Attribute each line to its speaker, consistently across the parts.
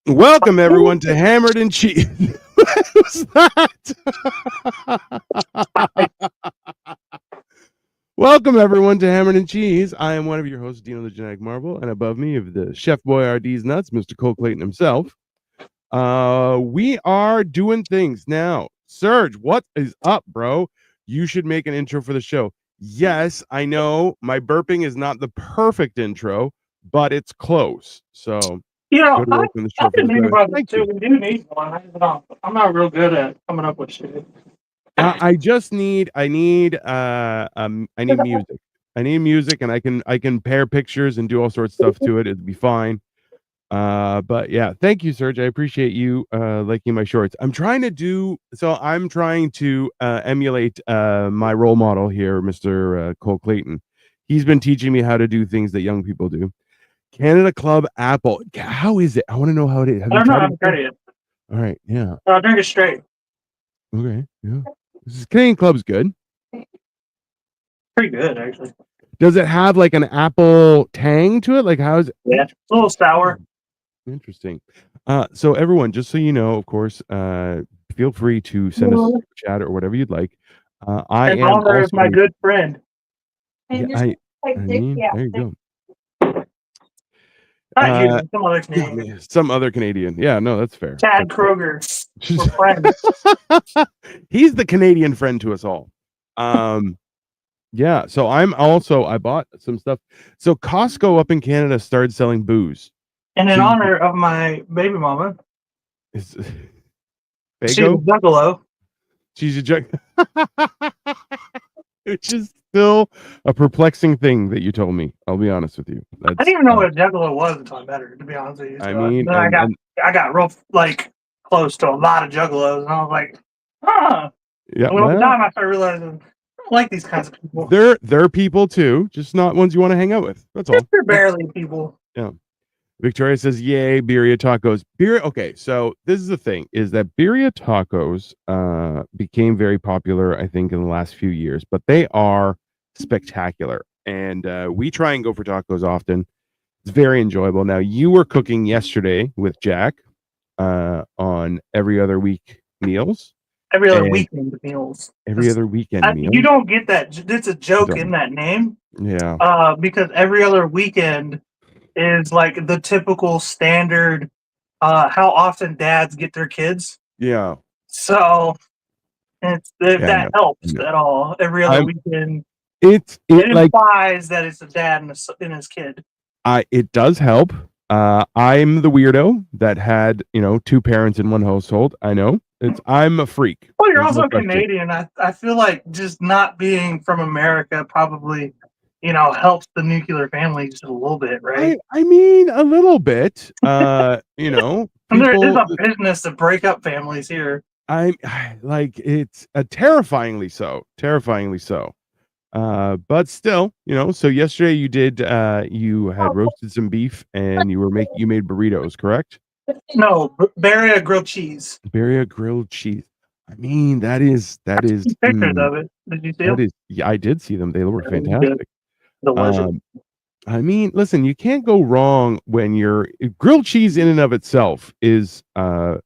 Speaker 1: Welcome everyone to Hammered and Cheese. Who's that? Welcome everyone to Hammered and Cheese. I am one of your hosts, Dino the Genetic Marvel, and above me of the Chef Boyardee's nuts, Mr. Cole Clayton himself. We are doing things now. Serge, what is up, bro? You should make an intro for the show. Yes, I know my burping is not the perfect intro, but it's close. So go to work on the show
Speaker 2: I've
Speaker 1: for
Speaker 2: been
Speaker 1: the
Speaker 2: thinking
Speaker 1: better.
Speaker 2: about this
Speaker 1: Thank
Speaker 2: too.
Speaker 1: you.
Speaker 2: We do need one. I'm not real good at coming up with shit.
Speaker 1: I just need I need music. I need music, and I can pair pictures and do all sorts of stuff to it. It'd be fine. But yeah, thank you, Serge. I appreciate you liking my shorts. I'm trying to emulate my role model here, Mr. Cole Clayton. He's been teaching me how to do things that young people do. Canada Club Apple. How is it? I want to know how it is. Have
Speaker 2: I
Speaker 1: you
Speaker 2: don't know. I
Speaker 1: tried it
Speaker 2: haven't
Speaker 1: before?
Speaker 2: tried it yet.
Speaker 1: All right, yeah.
Speaker 2: I'll drink it straight.
Speaker 1: Okay, yeah. This is Canadian Club's good.
Speaker 2: Pretty good, actually.
Speaker 1: Does it have like an apple tang to it? Like how's it?
Speaker 2: Yeah, it's a little sour.
Speaker 1: Interesting. So everyone, just so you know, of course, feel free to send us a super chat or whatever you'd like. I
Speaker 2: In
Speaker 1: am
Speaker 2: honor of
Speaker 1: also
Speaker 2: my good friend.
Speaker 1: yeah, I mean, there you go.
Speaker 2: Not you,
Speaker 1: Uh,
Speaker 2: some other
Speaker 1: yeah,
Speaker 2: Canadian.
Speaker 1: man, some other Canadian. Yeah, no, that's fair.
Speaker 2: Chad
Speaker 1: That's fair.
Speaker 2: Kroger. We're friends.
Speaker 1: He's the Canadian friend to us all. Yeah, so I bought some stuff. So Costco up in Canada started selling booze.
Speaker 2: And in
Speaker 1: So you,
Speaker 2: honor of my baby mama,
Speaker 1: is,
Speaker 2: she's a
Speaker 1: Fago?
Speaker 2: juggalo.
Speaker 1: She's a jug. Which is still a perplexing thing that you told me. I'll be honest with you.
Speaker 2: I
Speaker 1: That's
Speaker 2: didn't even know what a juggalo was until I met her, to be honest with you.
Speaker 1: I
Speaker 2: So
Speaker 1: mean,
Speaker 2: then
Speaker 1: and
Speaker 2: I got real close to a lot of juggalos, and I was like, huh.
Speaker 1: yeah,
Speaker 2: And over
Speaker 1: well,
Speaker 2: time, I started realizing I don't like these kinds of people.
Speaker 1: they're people too, just not ones you want to hang out with. That's all.
Speaker 2: They're barely people.
Speaker 1: Yeah. Victoria says, "Yay, birria tacos." Birria. Okay, so this is the thing: is that birria tacos became very popular, I think, in the last few years, but they are spectacular, and we try and go for tacos often. It's very enjoyable. Now, you were cooking yesterday with Jack on every other week meals
Speaker 2: Every other
Speaker 1: and
Speaker 2: weekend meals.
Speaker 1: every other weekend
Speaker 2: You
Speaker 1: meals.
Speaker 2: don't get that. It's a
Speaker 1: I
Speaker 2: joke
Speaker 1: don't.
Speaker 2: in that name.
Speaker 1: Yeah.
Speaker 2: Because every other weekend is like the typical standard. How often dads get their kids.
Speaker 1: Yeah.
Speaker 2: So if
Speaker 1: Yeah.
Speaker 2: that
Speaker 1: No.
Speaker 2: helps
Speaker 1: No.
Speaker 2: at all. Every other
Speaker 1: I'm.
Speaker 2: weekend,
Speaker 1: It
Speaker 2: it
Speaker 1: like
Speaker 2: implies that it's a dad and his kid.
Speaker 1: it does help. I'm the weirdo that had two parents in one household. I know I'm a freak.
Speaker 2: Well, you're
Speaker 1: There's no
Speaker 2: also
Speaker 1: question.
Speaker 2: Canadian. I feel like just not being from America probably, helps the nuclear family just a little bit, right?
Speaker 1: I mean a little bit.
Speaker 2: And there is
Speaker 1: People.
Speaker 2: a business to break up families here.
Speaker 1: I like it's terrifyingly so. Terrifyingly so. But still, so yesterday you had roasted some beef and you made burritos, correct?
Speaker 2: No, Birria grilled cheese.
Speaker 1: Birria grilled cheese. I mean, that is
Speaker 2: Pictures of it. Did you see
Speaker 1: that
Speaker 2: them?
Speaker 1: is yeah, I did see them. They were
Speaker 2: Good.
Speaker 1: fantastic.
Speaker 2: Delicious.
Speaker 1: Um, I mean, listen, you can't go wrong when you're grilled cheese in and of itself is
Speaker 2: Dude,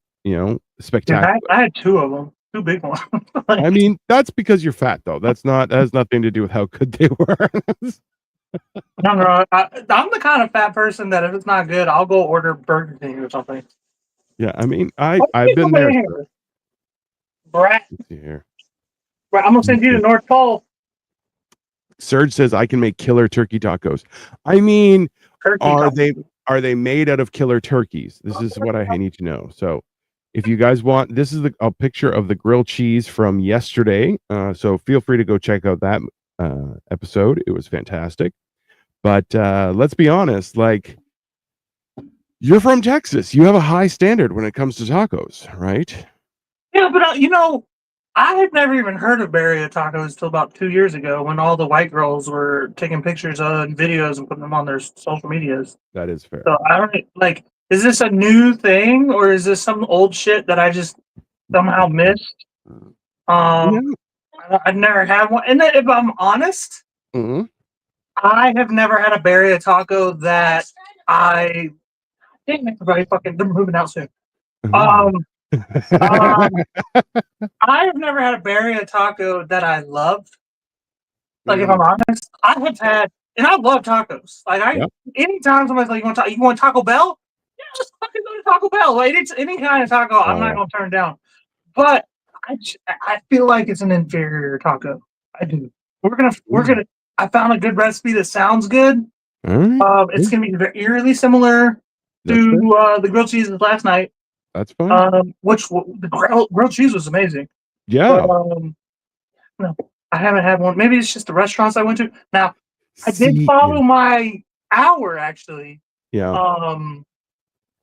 Speaker 1: spectacular.
Speaker 2: I had two of them, two big ones.
Speaker 1: I mean, that's because you're fat though. That has nothing to do with how good they were.
Speaker 2: No, I'm the kind of fat person that if it's not good, I'll go order Burger King or something.
Speaker 1: Yeah, I mean,
Speaker 2: What
Speaker 1: I've
Speaker 2: you
Speaker 1: been
Speaker 2: over
Speaker 1: there, sir.
Speaker 2: here, brat?
Speaker 1: Let's see here.
Speaker 2: Brat, I'm gonna send you to North Pole.
Speaker 1: Serge says I can make killer turkey tacos. I mean,
Speaker 2: Turkey
Speaker 1: are
Speaker 2: tacos.
Speaker 1: they made out of killer turkeys? This is what I need to know. So, if you guys want, this is a picture of the grilled cheese from yesterday. So feel free to go check out that episode. It was fantastic. But let's be honest, like you're from Texas, you have a high standard when it comes to tacos, right?
Speaker 2: Yeah, but I had never even heard of Birria Tacos till about 2 years ago when all the white girls were taking pictures and videos and putting them on their social medias.
Speaker 1: That is fair.
Speaker 2: So I don't like. Is this a new thing or is this some old shit that I just somehow missed?
Speaker 1: Yeah.
Speaker 2: I've never had one. And then if I'm honest,
Speaker 1: Mhm.
Speaker 2: I have never had a Birria taco that I Dang, everybody fucking, they're moving out soon.
Speaker 1: Oh.
Speaker 2: Um, I have never had a Birria taco that I loved. Like, if I'm honest, I have had, and I love tacos. Like,
Speaker 1: Yep.
Speaker 2: anytime somebody's like, you want Taco Bell? Yeah, just fucking go to Taco Bell. Like, it's any kind of taco, I'm not gonna turn down. But I feel like it's an inferior taco. I do. We're gonna. I found a good recipe that sounds good.
Speaker 1: All right.
Speaker 2: It's gonna be eerily similar
Speaker 1: That's fair.
Speaker 2: to the grilled cheeses last night.
Speaker 1: That's fine.
Speaker 2: Which the grilled cheese was amazing.
Speaker 1: Yeah.
Speaker 2: But no, I haven't had one. Maybe it's just the restaurants I went to. Now, I did follow my hour actually.
Speaker 1: Yeah.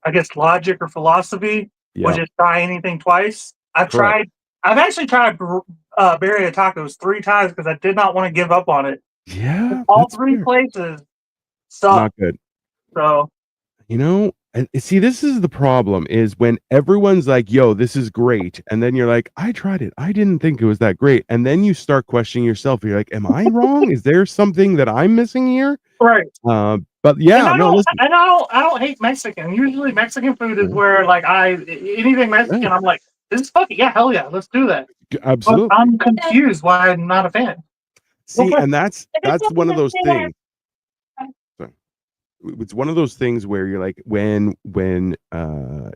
Speaker 2: I guess logic or philosophy, which is try anything twice. I've actually tried Birria Tacos 3 times because I did not want to give up on it.
Speaker 1: Yeah.
Speaker 2: All 3 places suck.
Speaker 1: Not good.
Speaker 2: So,
Speaker 1: you know, and see, this is the problem is when everyone's like, yo, this is great. And then you're like, I tried it. I didn't think it was that great. And then you start questioning yourself. You're like, am I wrong? Is there something that I'm missing here?
Speaker 2: Right.
Speaker 1: But yeah,
Speaker 2: I don't hate Mexican. Usually Mexican food is where like anything Mexican, I'm like, this is fucking, yeah, hell yeah, let's do that.
Speaker 1: Absolutely.
Speaker 2: But I'm confused why I'm not a fan.
Speaker 1: See, and that's one of those things. It's one of those things where you're like, when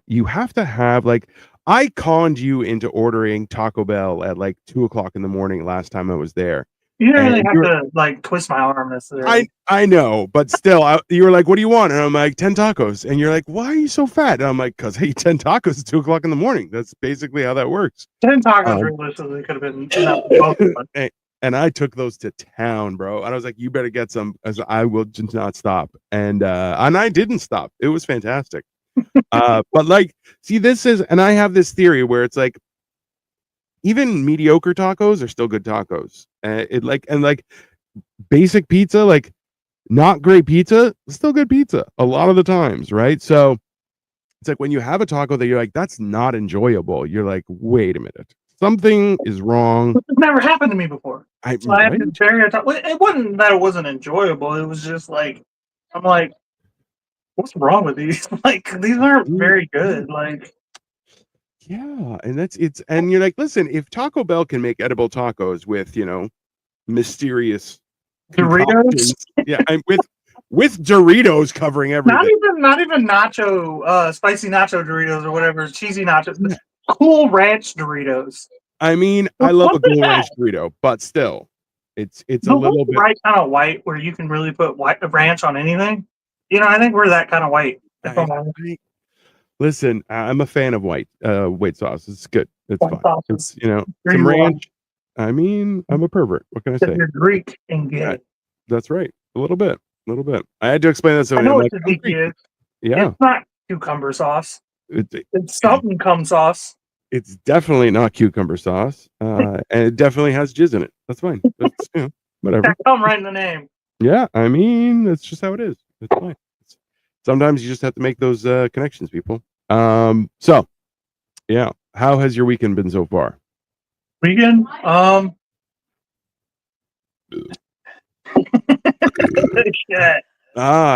Speaker 1: you have to have like, I conned you into ordering Taco Bell at like 2:00 in the morning last time I was there.
Speaker 2: You didn't really have to like twist my arm necessarily.
Speaker 1: I know, but still, you were like, "What do you want?" And I'm like, 10 tacos. And you're like, "Why are you so fat?" And I'm like, "Cause I eat 10 tacos at 2:00 in the morning." That's basically how that works.
Speaker 2: 10 tacos realistically could have been.
Speaker 1: And I took those to town, bro. And I was like, "You better get some, as I will just not stop." And I didn't stop. It was fantastic. But like, see, this is, and I have this theory where it's like, even mediocre tacos are still good tacos. And basic pizza, like not great pizza, still good pizza a lot of the times, right? So it's like when you have a taco that you're like, that's not enjoyable, you're like, wait a minute, something is wrong.
Speaker 2: It's never happened to me before. I had to it wasn't that it wasn't enjoyable. It was just like, I'm like, what's wrong with these? Like, these aren't very good. Like,
Speaker 1: yeah, and and you're like, listen, if Taco Bell can make edible tacos with, mysterious
Speaker 2: Doritos,
Speaker 1: yeah, I'm with Doritos covering everything.
Speaker 2: Not even nacho, spicy nacho Doritos or whatever, cheesy nachos. Yeah. Cool Ranch Doritos.
Speaker 1: I mean, I love a Cool Ranch Dorito, but still, it's a little bit
Speaker 2: right kind of white where you can really put ranch on anything. I think we're that kind of white.
Speaker 1: Listen, I'm a fan of white sauce. It's good. It's fine. It's some ranch. I mean, I'm a pervert. What can I say?
Speaker 2: You're Greek and gay.
Speaker 1: Right. That's right. A little bit. I had to explain that. So
Speaker 2: I know what the is. Yeah, it's not cucumber sauce. It's something cum sauce.
Speaker 1: It's definitely not cucumber sauce, and it definitely has jizz in it. That's fine. That's, whatever.
Speaker 2: Come right in the name.
Speaker 1: Yeah, I mean, that's just how it is. It's fine. Sometimes you just have to make those connections, people. So, yeah, how has your weekend been so far?
Speaker 2: Weekend,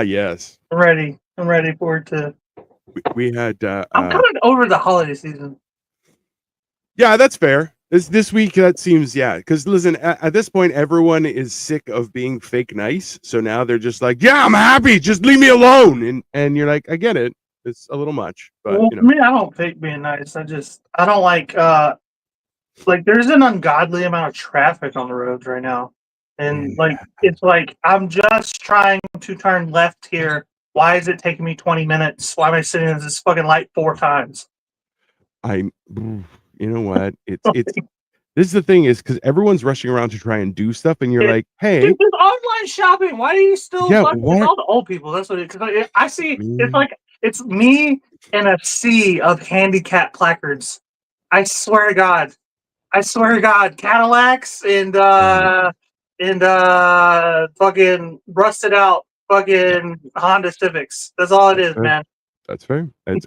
Speaker 1: yes.
Speaker 2: I'm ready for it to.
Speaker 1: We had.
Speaker 2: I'm coming over the holiday season.
Speaker 1: Yeah, that's fair. This week, that seems, because listen, at this point, everyone is sick of being fake nice. So now they're just like, yeah, I'm happy. Just leave me alone. And you're like, I get it. It's a little much. But,
Speaker 2: I don't fake being nice. I don't like there's an ungodly amount of traffic on the roads right now. And it's like, I'm just trying to turn left here. Why is it taking me 20 minutes? Why am I sitting in this fucking light 4 times?
Speaker 1: You know what? It's this is the thing is because everyone's rushing around to try and do stuff, and you're like, hey,
Speaker 2: dude, there's online shopping. Why do you still all the old people? That's what it is. Because I see it's like it's me and a sea of handicap placards. I swear to God, Cadillacs and fucking rusted out fucking Honda Civics. That's all it is, man.
Speaker 1: That's fair. It's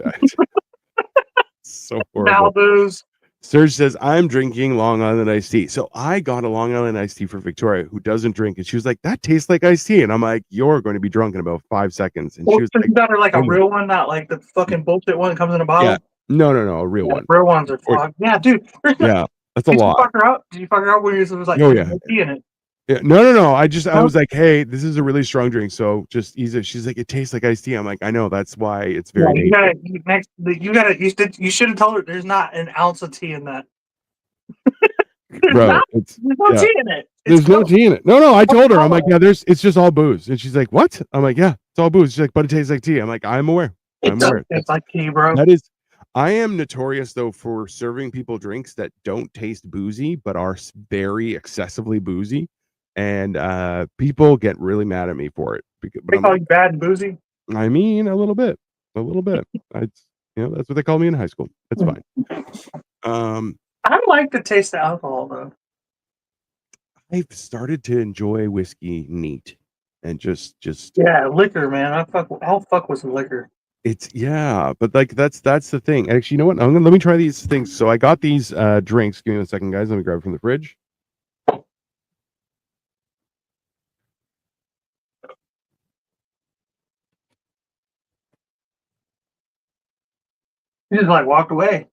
Speaker 1: so horrible.
Speaker 2: Malibus.
Speaker 1: Serge says, I'm drinking Long Island iced tea. So I got a Long Island iced tea for Victoria, who doesn't drink. And she was like, that tastes like iced tea. And I'm like, you're going to be drunk in about 5 seconds. And
Speaker 2: Well,
Speaker 1: she was
Speaker 2: so
Speaker 1: like,
Speaker 2: you got her like
Speaker 1: I
Speaker 2: a
Speaker 1: know.
Speaker 2: real one, not like the fucking bullshit one that comes in a
Speaker 1: Yeah.
Speaker 2: bottle.
Speaker 1: No, a real
Speaker 2: Yeah,
Speaker 1: one.
Speaker 2: real ones are
Speaker 1: Or,
Speaker 2: fucked. Yeah, dude.
Speaker 1: yeah, that's a
Speaker 2: Did you
Speaker 1: lot.
Speaker 2: fuck her out? Did you fuck her out when it was like
Speaker 1: Oh,
Speaker 2: there's
Speaker 1: yeah.
Speaker 2: no tea in it?
Speaker 1: Yeah. No. I
Speaker 2: No?
Speaker 1: was like, hey, this is a really strong drink. So just ease it. She's like, it tastes like iced tea. I'm like, I know. That's why it's
Speaker 2: Yeah,
Speaker 1: very
Speaker 2: you
Speaker 1: dangerous.
Speaker 2: gotta you should have told her there's not an ounce of tea in that. There's
Speaker 1: Bro,
Speaker 2: not.
Speaker 1: it's,
Speaker 2: There's no
Speaker 1: yeah.
Speaker 2: tea in it. It's
Speaker 1: There's no
Speaker 2: close.
Speaker 1: tea in it. No, I told her. I'm like, yeah, it's just all booze. And she's like, what? I'm like, yeah, it's all booze. She's like, but it tastes like tea. I'm like, I'm aware.
Speaker 2: It
Speaker 1: I'm
Speaker 2: does
Speaker 1: aware.
Speaker 2: taste like tea, bro.
Speaker 1: That is, I am notorious though for serving people drinks that don't taste boozy, but are very excessively boozy. And people get really mad at me for it. But
Speaker 2: They
Speaker 1: I'm
Speaker 2: call
Speaker 1: like,
Speaker 2: you bad and boozy.
Speaker 1: I mean, a little bit. I, that's what they call me in high school. That's fine.
Speaker 2: I like the taste of alcohol though.
Speaker 1: I've started to enjoy whiskey neat and just
Speaker 2: Yeah, liquor, man. I'll fuck with some liquor.
Speaker 1: it's yeah, but like that's the thing. Actually, you know what? Let me try these things. So I got these drinks. Give me a second, guys. Let me grab it from the fridge.
Speaker 2: He just like walked away.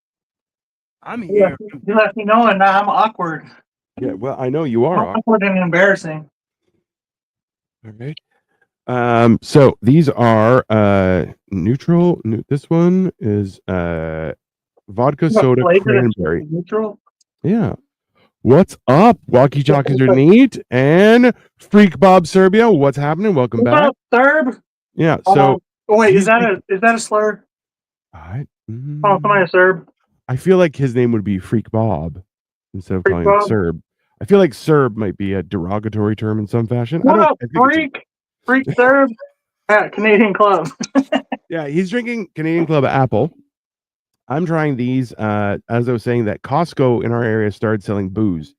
Speaker 1: I'm here.
Speaker 2: You left me know, and now I'm awkward.
Speaker 1: Yeah, well, I know you are.
Speaker 2: Awkward and embarrassing.
Speaker 1: All right. So these are neutral. This one is vodka soda cranberry.
Speaker 2: Neutral.
Speaker 1: Yeah. What's up? Walkie talkies are neat. And Freak Bob Serbia. What's happening? Welcome back.
Speaker 2: Serb.
Speaker 1: Yeah. So
Speaker 2: oh wait, is that a slur? Somebody a Serb.
Speaker 1: I feel like his name would be Freak Bob instead of
Speaker 2: Freak
Speaker 1: calling
Speaker 2: Bob?
Speaker 1: him Serb. I feel like Serb might be a derogatory term in some fashion.
Speaker 2: What up, Freak Serb at Canadian Club.
Speaker 1: Yeah, he's drinking Canadian Club Apple. I'm trying these. As I was saying, that Costco in our area started selling booze.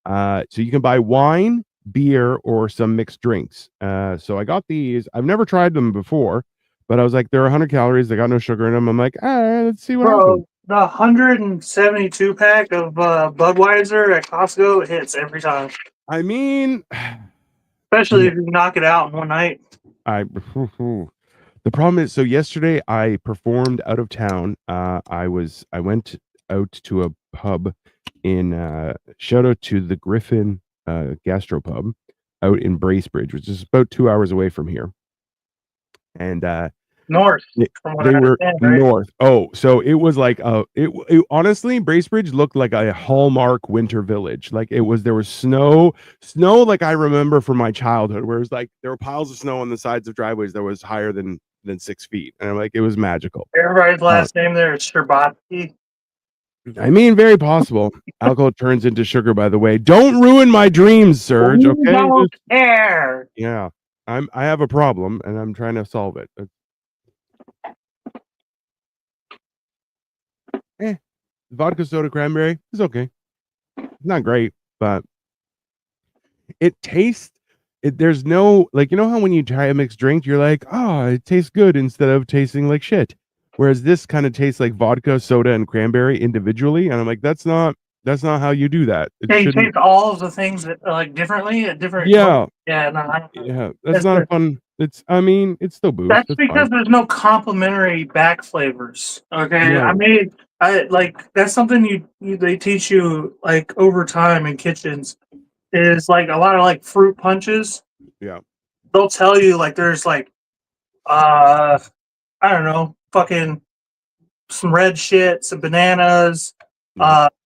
Speaker 1: So you can buy wine, beer, or some mixed drinks. So I got these. I've never tried them before, but I was like, they're 100 calories. They got no sugar in them. I'm like, let's see what happens.
Speaker 2: The 172 pack of Budweiser at Costco hits every time.
Speaker 1: I mean,
Speaker 2: especially if you knock it out in one night.
Speaker 1: The problem is, so yesterday I performed out of town. I went out to a pub in shout out to the Griffin Gastropub out in Bracebridge, which is about 2 hours away from here. And
Speaker 2: north.
Speaker 1: They were north. Oh, so it was like it honestly, Bracebridge looked like a Hallmark winter village. Like there was snow like I remember from my childhood, where it was like there were piles of snow on the sides of driveways that was higher than 6 feet. And I'm like, it was magical.
Speaker 2: Everybody's last name there is Sherbatsky.
Speaker 1: I mean, very possible. Alcohol turns into sugar, by the way. Don't ruin my dreams, Serge. Okay.
Speaker 2: Don't care.
Speaker 1: Yeah. I have a problem and I'm trying to solve it. Vodka soda cranberry is okay. It's not great, but it tastes there's no, like, you know how when you try a mixed drink, you're like, oh, it tastes good instead of tasting like shit. Whereas this kind of tastes like vodka, soda, and cranberry individually. And I'm like, that's not how you do that.
Speaker 2: You taste all of the things that like differently at different.
Speaker 1: Yeah.
Speaker 2: Yeah. No,
Speaker 1: that's not a fun. It's still booze.
Speaker 2: That's because there's no complementary back flavors. Okay. Yeah. I like that's something they teach you like over time in kitchens is like a lot of like fruit punches.
Speaker 1: Yeah.
Speaker 2: They'll tell you like there's like I don't know, fucking some red shit, some bananas,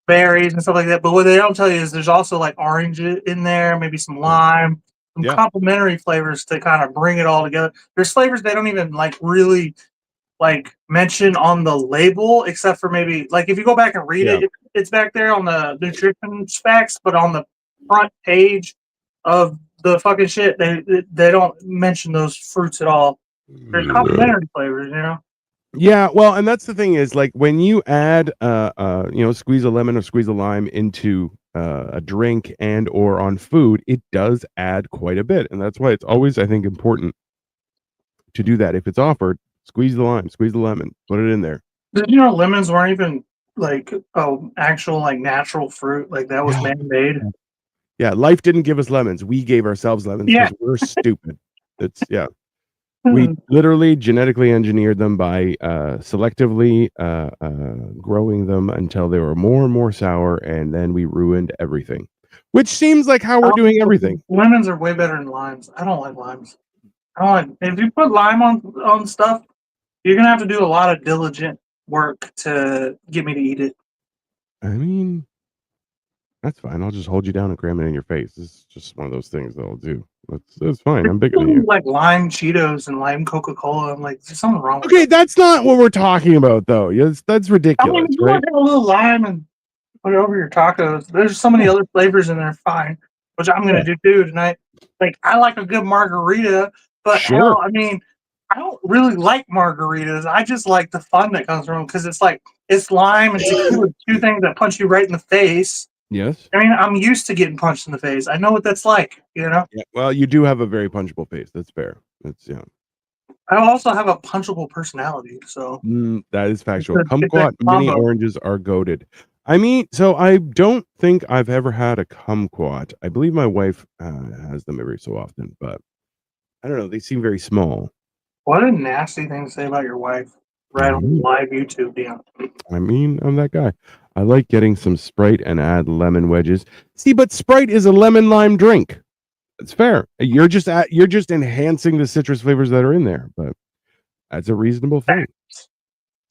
Speaker 2: berries and stuff like that. But what they don't tell you is there's also like orange in there, maybe some lime, some complementary flavors to kind of bring it all together. There's flavors they don't even like really like mention on the label, except for maybe like if you go back and read it, it's back there on the nutrition facts, but on the front page of the fucking shit, they don't mention those fruits at all. There's complementary flavors, you know.
Speaker 1: Yeah, well, and that's the thing is like when you add squeeze a lemon or squeeze a lime into a drink and or on food, it does add quite a bit, and that's why it's always, I think, important to do that if it's offered. Squeeze the lime, squeeze the lemon, put it in there.
Speaker 2: Did you know lemons weren't even like actual like natural fruit, like that was
Speaker 1: Yeah.
Speaker 2: man-made.
Speaker 1: Yeah, life didn't give us lemons. We gave ourselves lemons
Speaker 2: Yeah.
Speaker 1: because we're stupid. It's yeah.
Speaker 2: Hmm.
Speaker 1: We literally genetically engineered them by selectively growing them until they were more and more sour, and then we ruined everything. Which seems like how we're doing everything.
Speaker 2: Lemons are way better than limes. I don't like limes. I don't like if you put lime on stuff, you're gonna have to do a lot of diligent work to get me to eat it.
Speaker 1: I mean, that's fine. I'll just hold you down and cram it in your face. It's just one of those things that I'll do. That's fine. I'm bigger than you.
Speaker 2: Like lime Cheetos and lime Coca-Cola. I'm like, there's something wrong with
Speaker 1: Okay,
Speaker 2: that.
Speaker 1: that's not what we're talking about, though. Yes, that's
Speaker 2: I
Speaker 1: ridiculous,
Speaker 2: mean, if you
Speaker 1: right?
Speaker 2: want to have a little lime and put it over your tacos, there's so many
Speaker 1: Yeah.
Speaker 2: other flavors in there. Fine, which I'm gonna do too tonight. Like, I like a good margarita, but
Speaker 1: Sure.
Speaker 2: hell, I mean, I don't really like margaritas. I just like the fun that comes from them because it's like it's lime and tequila, two things that punch you right in the face.
Speaker 1: Yes.
Speaker 2: I mean, I'm used to getting punched in the face. I know what that's like.
Speaker 1: Yeah. Well, you do have a very punchable face. That's fair. That's yeah.
Speaker 2: I also have a punchable personality, so
Speaker 1: That is factual.
Speaker 2: it's a
Speaker 1: Kumquat mini
Speaker 2: combo.
Speaker 1: oranges are goaded. I mean, so I don't think I've ever had a kumquat. I believe my wife has them every so often, but I don't know. They seem very small.
Speaker 2: What a nasty thing to say about your wife right on
Speaker 1: Mhm.
Speaker 2: live YouTube, Dion.
Speaker 1: I mean, I'm that guy. I like getting some Sprite and add lemon wedges. See, but Sprite is a lemon lime drink. It's fair. You're just enhancing the citrus flavors that are in there, but that's a reasonable thing.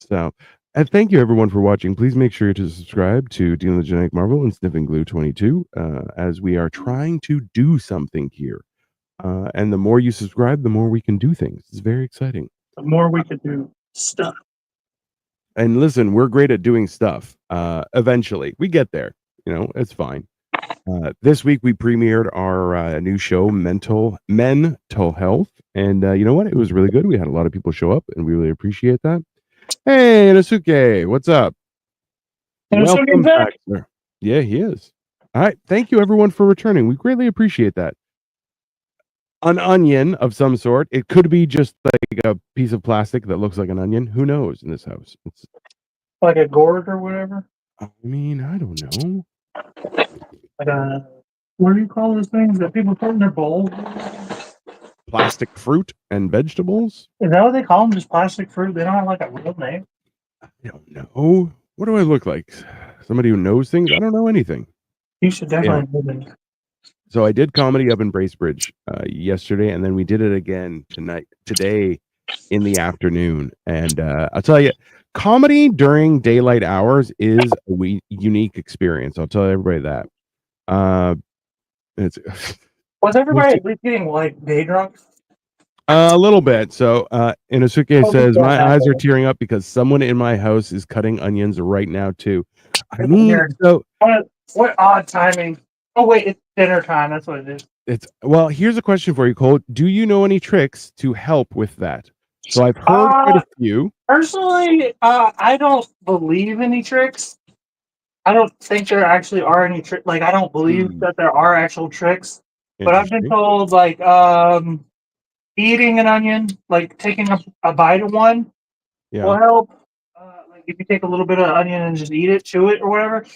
Speaker 1: So, and thank you everyone for watching. Please make sure to subscribe to Dealing with Genetic Marvel and Sniffing Glue 22 as we are trying to do something here. And the more you subscribe, the more we can do things. It's very exciting.
Speaker 2: The more we could do stuff.
Speaker 1: And listen, we're great at doing stuff. Eventually, we get there. You know, it's fine. This week we premiered our new show, Mental Health, and you know what? It was really good. We had a lot of people show up, and we really appreciate that. Hey, Inosuke, what's up? Welcome back, sir. Yeah, he is. All right, thank you everyone for returning. We greatly appreciate that. An onion of some sort. It could be just like a piece of plastic that looks like an onion. Who knows in this house? It's,
Speaker 2: Like a gourd or whatever.
Speaker 1: I mean, I don't know.
Speaker 2: Like a what do you call those things that people put in their bowls?
Speaker 1: Plastic fruit and vegetables?
Speaker 2: Is that what they call them? Just plastic fruit? They don't have like a real name.
Speaker 1: I don't know. What do I look like? Somebody who knows things? I don't know anything.
Speaker 2: You should definitely know them.
Speaker 1: So I did comedy up in Bracebridge yesterday, and then we did it again today in the afternoon. And I'll tell you, comedy during daylight hours is a unique experience. I'll tell everybody that. It's
Speaker 2: Was everybody at least getting like day drunk?
Speaker 1: a little bit. So Inosuke
Speaker 2: Oh,
Speaker 1: says,
Speaker 2: yeah,
Speaker 1: my
Speaker 2: that
Speaker 1: eyes are
Speaker 2: way.
Speaker 1: tearing up because someone in my house is cutting onions right now too. I mean,
Speaker 2: Weird.
Speaker 1: so
Speaker 2: What odd timing. Oh wait, it's dinner time. That's what it is.
Speaker 1: it's well, here's a question for you, Cole. Do you know any tricks to help with that? So I've heard quite a few.
Speaker 2: Personally, I don't believe any tricks. I don't think there actually are any tricks. Like, I don't believe that there are actual tricks. But I've been
Speaker 1: Interesting.
Speaker 2: told, like, eating an onion, like taking a bite of one, will
Speaker 1: Yeah.
Speaker 2: help. Like, if you take a little bit of onion and just eat it, chew it, or whatever.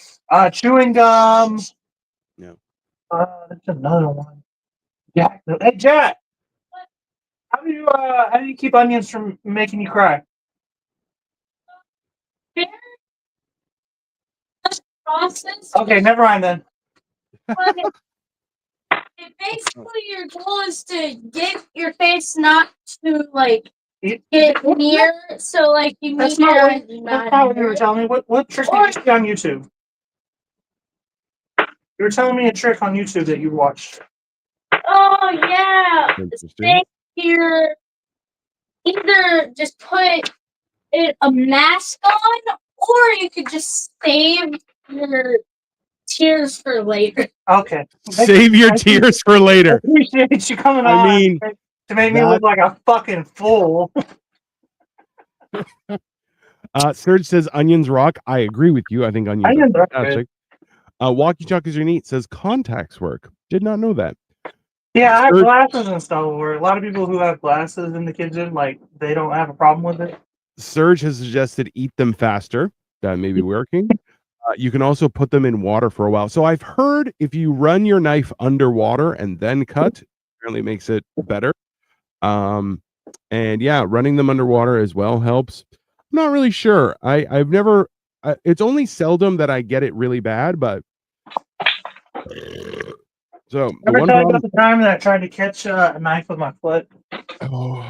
Speaker 2: Chewing gum.
Speaker 1: Yeah.
Speaker 2: That's another one. Jack, hey Jack, how do you keep onions from making you cry?
Speaker 3: Process.
Speaker 2: Okay, never mind then.
Speaker 3: Basically, your goal is to get your face not to like get near. So like you
Speaker 2: That's
Speaker 3: need
Speaker 2: not
Speaker 3: to
Speaker 2: that's not what you were telling me. What trick did you see on YouTube? You were telling me a trick on YouTube that you watched.
Speaker 3: Oh yeah,
Speaker 1: Interesting.
Speaker 3: here either just put a mask on, or you could just save your tears for later.
Speaker 2: Okay.
Speaker 1: Save your tears for
Speaker 2: I
Speaker 1: later.
Speaker 2: appreciate you coming
Speaker 1: I
Speaker 2: on
Speaker 1: mean,
Speaker 2: to make me look like a fucking fool.
Speaker 1: Serge says onions rock. I agree with you. I think onions
Speaker 2: Onions
Speaker 1: are
Speaker 2: are
Speaker 1: fantastic. Walkie talkies are neat. Says contacts work. Did not know that.
Speaker 2: Yeah, I have
Speaker 1: Serge,
Speaker 2: glasses and stuff. Where a lot of people who have glasses in the kitchen, like they don't have a problem with it.
Speaker 1: Serge has suggested eat them faster. that may be working. You can also put them in water for a while. So I've heard if you run your knife underwater and then cut, apparently makes it better. And yeah, running them underwater as well helps. I'm not really sure. I've never. It's only seldom that I get it really bad, but so the
Speaker 2: Ever
Speaker 1: one
Speaker 2: tell you about
Speaker 1: problem.
Speaker 2: the time that I tried to catch a knife with my foot
Speaker 1: Oh.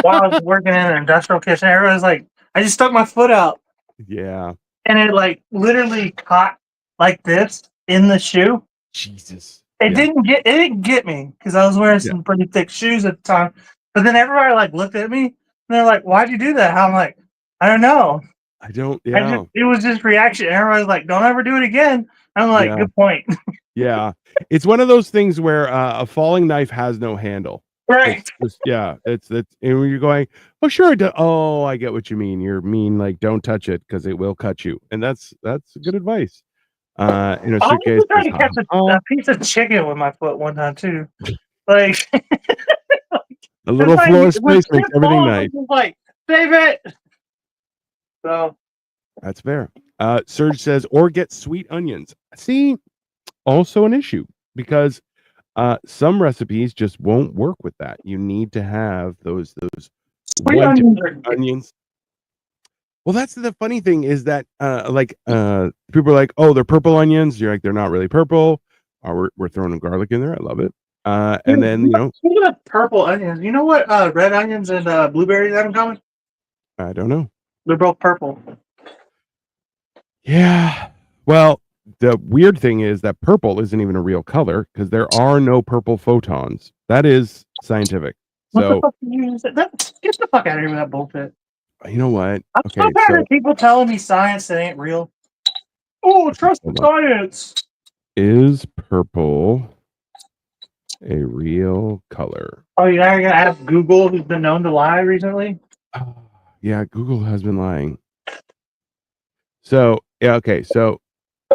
Speaker 2: while I was working in an industrial kitchen? Everyone was like, I just stuck my foot out
Speaker 1: Yeah.
Speaker 2: and it like literally caught like this in the shoe.
Speaker 1: Jesus.
Speaker 2: It
Speaker 1: Yeah.
Speaker 2: didn't get me because I was wearing
Speaker 1: Yeah.
Speaker 2: some pretty thick shoes at the time. But then everybody like looked at me and they're like, "Why'd you do that?" I'm like, "I don't know.
Speaker 1: I don't.
Speaker 2: I just
Speaker 1: Yeah.
Speaker 2: it was just reaction." Everybody's like, "Don't ever do it again." I'm like,
Speaker 1: Yeah.
Speaker 2: "Good point."
Speaker 1: Yeah. It's one of those things where a falling knife has no handle.
Speaker 2: Right.
Speaker 1: It's just yeah. It's and when you're going, oh sure. Oh, I get what you mean. You're mean like don't touch it because it will cut you, and that's good advice. In a
Speaker 2: I
Speaker 1: suitcase,
Speaker 2: was trying to catch a piece of chicken with my foot one time too. Like
Speaker 1: a little
Speaker 2: like,
Speaker 1: floor
Speaker 2: it was
Speaker 1: space makes everything nice.
Speaker 2: just like save it. So
Speaker 1: That's fair. Serge says, or get sweet onions. See, also an issue because some recipes just won't work with that. You need to have those
Speaker 2: sweet
Speaker 1: white
Speaker 2: onions are good.
Speaker 1: onions. Well, that's the funny thing is that people are like, oh, they're purple onions. You're like, they're not really purple. Or we're throwing garlic in there. I love it. And then
Speaker 2: Speaking of purple onions, you know what red onions and blueberries have in common?
Speaker 1: I don't know.
Speaker 2: They're both purple.
Speaker 1: Yeah. Well, the weird thing is that purple isn't even a real color because there are no purple photons. That is scientific.
Speaker 2: What the
Speaker 1: So
Speaker 2: fuck did you say? Get the fuck out of here with that bullshit.
Speaker 1: you know what?
Speaker 2: I'm so tired of people telling me science that ain't real. Oh, trust the science.
Speaker 1: Is purple a real color?
Speaker 2: Oh, now you're gonna ask Google, who's been known to lie recently?
Speaker 1: Yeah, Google has been lying. So, yeah, okay. So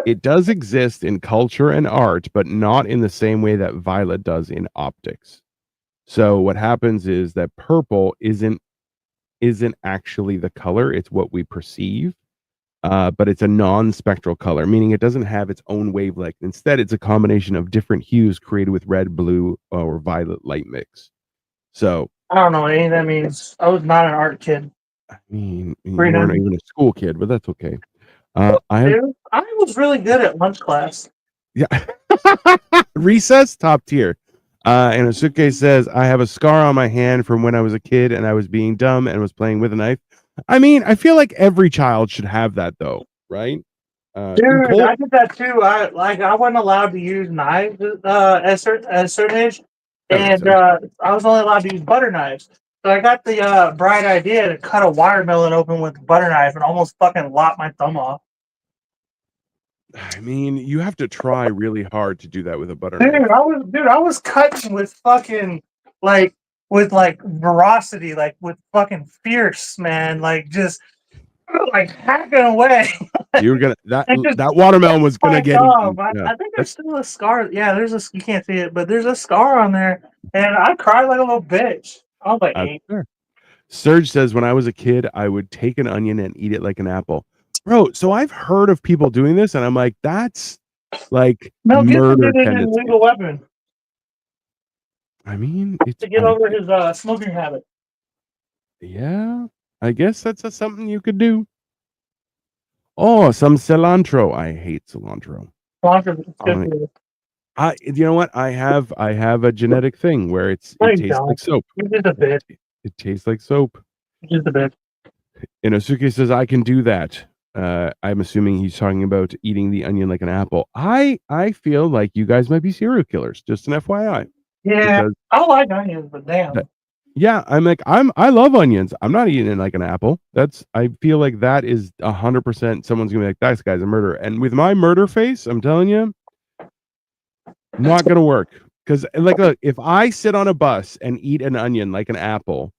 Speaker 1: it does exist in culture and art, but not in the same way that violet does in optics. So what happens is that purple isn't actually the color, it's what we perceive. But it's a non-spectral color, meaning it doesn't have its own wavelength. Instead, it's a combination of different hues created with red, blue, or violet light mix. So,
Speaker 2: I don't know what any of that means. I was not an art kid.
Speaker 1: I mean, you
Speaker 2: Green
Speaker 1: weren't
Speaker 2: onion.
Speaker 1: even a school kid, but that's okay. I
Speaker 2: was really good at lunch class.
Speaker 1: Yeah. Recess, top tier. And Asuke says, I have a scar on my hand from when I was a kid and I was being dumb and was playing with a knife. I mean, I feel like every child should have that though, right?
Speaker 2: Dude, I did that too. I wasn't allowed to use knives at a certain age, and I was only allowed to use butter knives. So I got the bright idea to cut a watermelon open with a butter knife and almost fucking lop my thumb off.
Speaker 1: I mean, you have to try really hard to do that with a butter
Speaker 2: Dude,
Speaker 1: knife.
Speaker 2: I was cutting with fucking with ferocity, like with fucking fierce, man, like just like hacking away.
Speaker 1: You were gonna that watermelon was gonna get eaten. Yeah.
Speaker 2: I think there's still a scar. Yeah, you can't see it, but there's a scar on there, and I cried like a little bitch. I was like 8.
Speaker 1: Fair. Serge says, when I was a kid, I would take an onion and eat it like an apple. Bro, so I've heard of people doing this, and I'm like, that's like
Speaker 2: Mel Gibson
Speaker 1: murder
Speaker 2: did it in
Speaker 1: tendency.
Speaker 2: Legal Weapon.
Speaker 1: I mean, it's
Speaker 2: To get over his smoking habit.
Speaker 1: Yeah, I guess that's something you could do. Oh, some cilantro. I hate cilantro. You know what? I have a genetic thing where it tastes like soap.
Speaker 2: Just a bit.
Speaker 1: It tastes like soap.
Speaker 2: Just a bit.
Speaker 1: Inosuke says I can do that. I'm assuming he's talking about eating the onion like an apple. I feel like you guys might be serial killers. Just an FYI.
Speaker 2: Yeah,
Speaker 1: Because,
Speaker 2: I like onions, but damn.
Speaker 1: yeah, I love onions. I'm not eating it like an apple. I feel like that is 100%. Someone's gonna be like, that guy's a murderer. And with my murder face, I'm telling you, not gonna work. Because like, look, if I sit on a bus and eat an onion like an apple,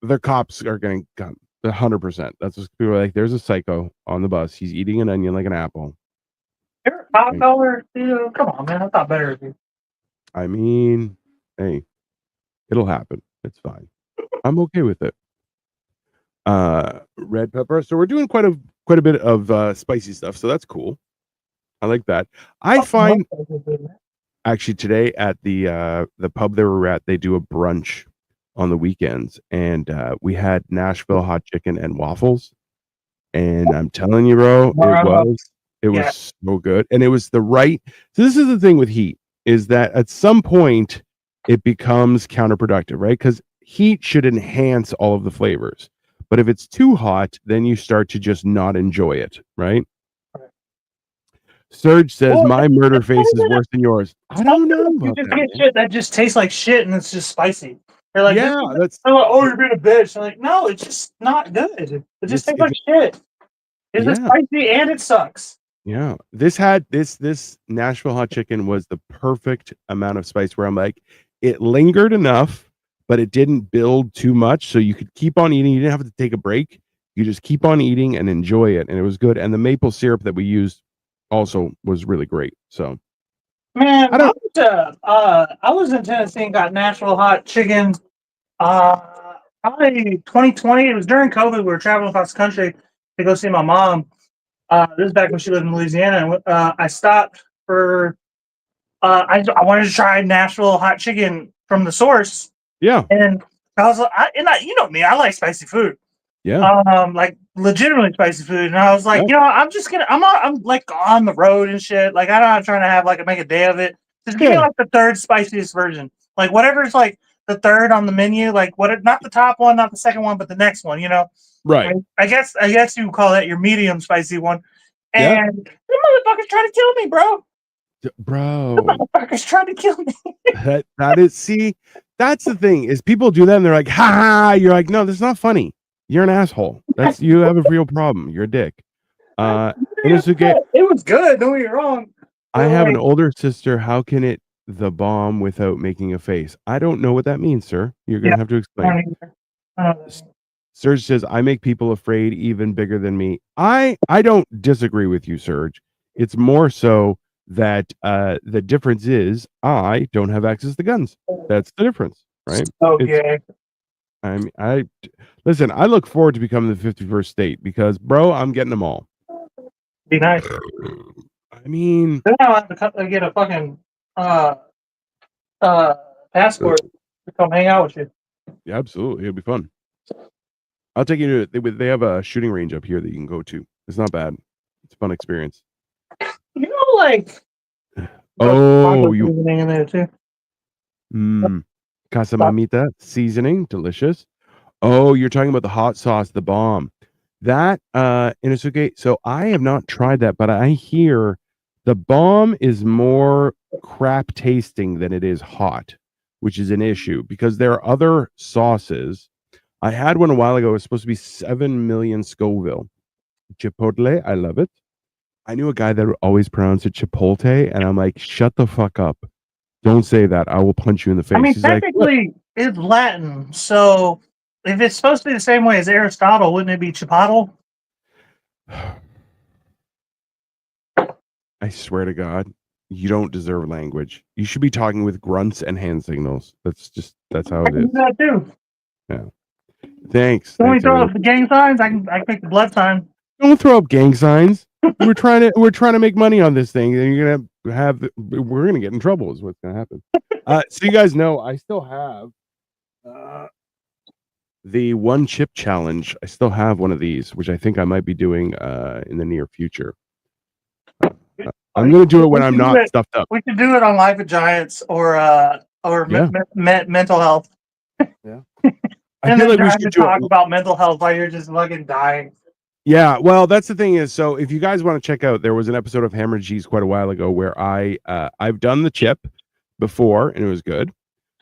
Speaker 1: the cops are gonna come. 100%. That's what people are like. There's a psycho on the bus. He's eating an onion like an apple.
Speaker 2: You're a cop color, dude. Come on, man. I thought better of you.
Speaker 1: I mean, hey, it'll happen. It's fine. I'm okay with it. red pepper. So we're doing quite a bit of spicy stuff. So that's cool. I like that. I find actually today at the pub that we're at, they do a brunch on the weekends, and we had Nashville hot chicken and waffles. And I'm telling you, bro, it was so good, and it was the right. So this is the thing with heat, is that at some point it becomes counterproductive, right? Because heat should enhance all of the flavors, but if it's too hot, then you start to just not enjoy it, right? Surge says my murder face is worse than yours. I don't know.
Speaker 2: You just get shit that just tastes like shit, and it's just spicy. They're like,
Speaker 1: yeah, that's.
Speaker 2: I'm like, oh, you're being a bitch. I'm like, no, it's just not good. It just tastes like shit. It's spicy and it sucks.
Speaker 1: Yeah, this Nashville hot chicken was the perfect amount of spice where I'm like, it lingered enough, but it didn't build too much, so you could keep on eating. You didn't have to take a break. You just keep on eating and enjoy it, and it was good. And the maple syrup that we used also was really great. So,
Speaker 2: man, I was in Tennessee and got Nashville hot chicken. Probably 2020. It was during COVID. We were traveling across the country to go see my mom. This is back when she lived in Louisiana. And, I stopped for. I wanted to try Nashville hot chicken from the source.
Speaker 1: Yeah,
Speaker 2: and I was like, you know me, I like spicy food.
Speaker 1: Yeah,
Speaker 2: like legitimately spicy food. And I was like, you know, I'm like on the road and shit. Like I'm not trying to have make a day of it. Just give me like the third spiciest version. Like whatever's like the third on the menu. Like not the top one, not the second one, but the next one. You know.
Speaker 1: Right.
Speaker 2: I guess you would call that your medium spicy one. And the motherfucker's trying to kill me, bro.
Speaker 1: Bro,
Speaker 2: the motherfucker's trying to kill me.
Speaker 1: that is. See, that's the thing is people do that and they're like, ha ha. You're like, no, that's not funny. You're an asshole. You have a real problem. You're a dick.
Speaker 2: It was good. Don't get me wrong.
Speaker 1: I have an older sister. How can it the bomb without making a face? I don't know what that means, sir. You're gonna have to explain. Serge says, I make people afraid even bigger than me. I don't disagree with you, Serge. It's more so that the difference is I don't have access to guns. That's the difference, right?
Speaker 2: Okay.
Speaker 1: I listen, I look forward to becoming the 51st state because, bro, I'm getting them all.
Speaker 2: Be nice.
Speaker 1: I mean,
Speaker 2: then I'll have to get a fucking passport to come hang out with you.
Speaker 1: Yeah, absolutely. It'll be fun. I'll take you to they have a shooting range up here that you can go to. It's not bad. It's a fun experience.
Speaker 2: You know, like
Speaker 1: you
Speaker 2: in there too.
Speaker 1: Casa Mamita seasoning, delicious. Oh, you're talking about the hot sauce, the bomb. That Inosuke. So I have not tried that, but I hear the bomb is more crap tasting than it is hot, which is an issue because there are other sauces. I had one a while ago. It was supposed to be 7 million Scoville. Chipotle, I love it. I knew a guy that would always pronounce it Chipotle, and I'm like, shut the fuck up. Don't say that. I will punch you in the face.
Speaker 2: I mean,
Speaker 1: He's
Speaker 2: technically, it's Latin. So if it's supposed to be the same way as Aristotle, wouldn't it be Chipotle?
Speaker 1: I swear to God, you don't deserve language. You should be talking with grunts and hand signals. That's how it is.
Speaker 2: I can do that too.
Speaker 1: Yeah. Thanks.
Speaker 2: When we throw up the gang signs, I can pick the blood sign.
Speaker 1: Don't throw up gang signs. we're trying to make money on this thing, and we're gonna get in trouble. Is what's gonna happen. So you guys know, I still have the one chip challenge. I still have one of these, which I think I might be doing in the near future. I'm gonna do it when I'm not stuffed up.
Speaker 2: We should do it on Life of Giants or mental health.
Speaker 1: Yeah.
Speaker 2: I feel like we should talk about mental health while you're just fucking dying.
Speaker 1: Yeah, well, that's the thing is, so if you guys want to check out, there was an episode of Hammer G's quite a while ago where I've done the chip before and it was good.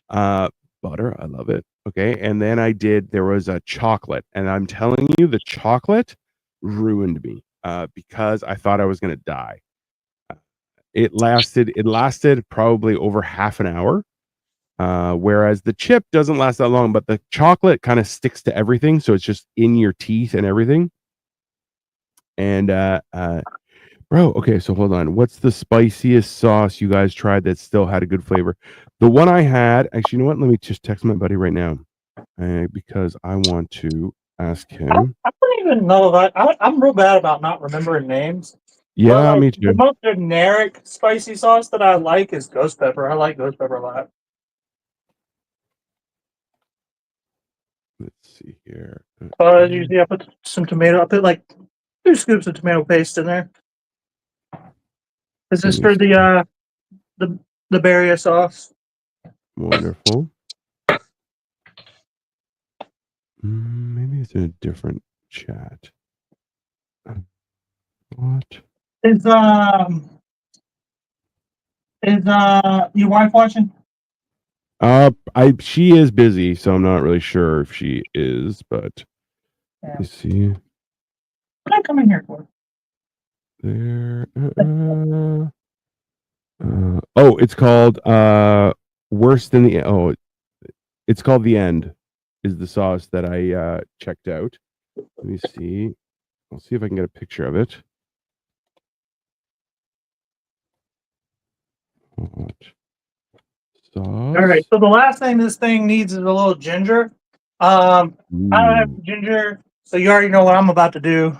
Speaker 1: Butter, I love it. Okay, and then there was a chocolate, and I'm telling you, the chocolate ruined me because I thought I was gonna die. It lasted probably over half an hour. Whereas the chip doesn't last that long, but the chocolate kind of sticks to everything, so it's just in your teeth and everything. And bro, okay, so hold on. What's the spiciest sauce you guys tried that still had a good flavor? The one I had, actually, you know what? Let me just text my buddy right now because I want to ask him.
Speaker 2: I don't even know if I'm real bad about not remembering names.
Speaker 1: Yeah,
Speaker 2: But, like,
Speaker 1: me
Speaker 2: the
Speaker 1: too.
Speaker 2: most generic spicy sauce that I like is ghost pepper. I like ghost pepper a lot.
Speaker 1: Let's see here.
Speaker 2: Usually I put some tomato. I put like 2 scoops of tomato paste in there. This is for the Birria sauce.
Speaker 1: Wonderful. Maybe it's in a different chat. What?
Speaker 2: Is your wife watching?
Speaker 1: She is busy, so I'm not really sure if she is, but
Speaker 2: Yeah.
Speaker 1: let me see.
Speaker 2: What am I coming here for?
Speaker 1: There. Oh, it's called worse than the. Oh, it's called The End. Is the sauce that I checked out. Let me see. I'll see if I can get a picture of it. Hot sauce.
Speaker 2: All right. So the last thing this thing needs is a little ginger. I don't have ginger, so you already know what I'm about to do.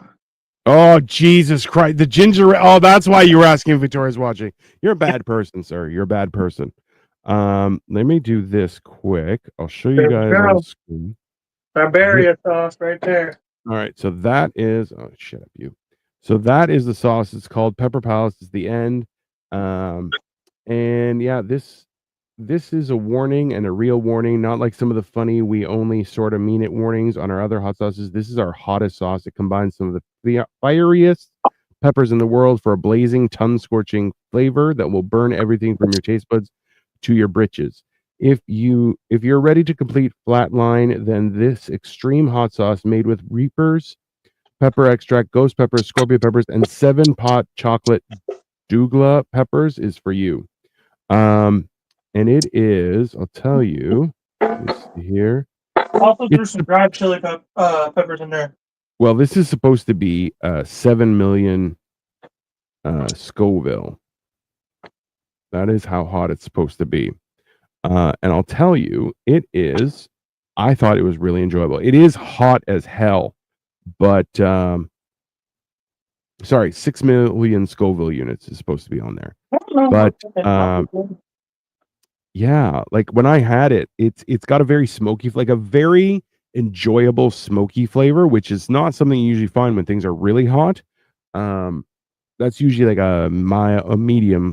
Speaker 1: Oh, Jesus Christ. The ginger. Oh, that's why you were asking if Victoria's watching. You're a bad person, sir. You're a bad person. Let me do this quick. I'll show you guys on screen.
Speaker 2: Birria sauce right there.
Speaker 1: All right. So that is, oh, shut up, you. So that is the sauce. It's called Pepper Palace. It's The End. And yeah, this is a warning and a real warning, not like some of the funny we only sort of mean it warnings on our other hot sauces. This is our hottest sauce. It combines some of the fieriest peppers in the world for a blazing, tongue-scorching flavor that will burn everything from your taste buds to your britches. If you're ready to complete flatline, then this extreme hot sauce made with Reaper's pepper extract, ghost peppers, scorpion peppers, and 7-pot chocolate douglas peppers is for you. And it is, I'll tell you, let me see here.
Speaker 2: Also threw some dried chili peppers in there.
Speaker 1: Well, this is supposed to be 7 million Scoville. That is how hot it's supposed to be. And I'll tell you, it is, I thought it was really enjoyable. It is hot as hell, but sorry, 6 million Scoville units is supposed to be on there. But yeah, like when I had it, it's got a very smoky, like a very enjoyable smoky flavor, which is not something you usually find when things are really hot. That's usually like a medium.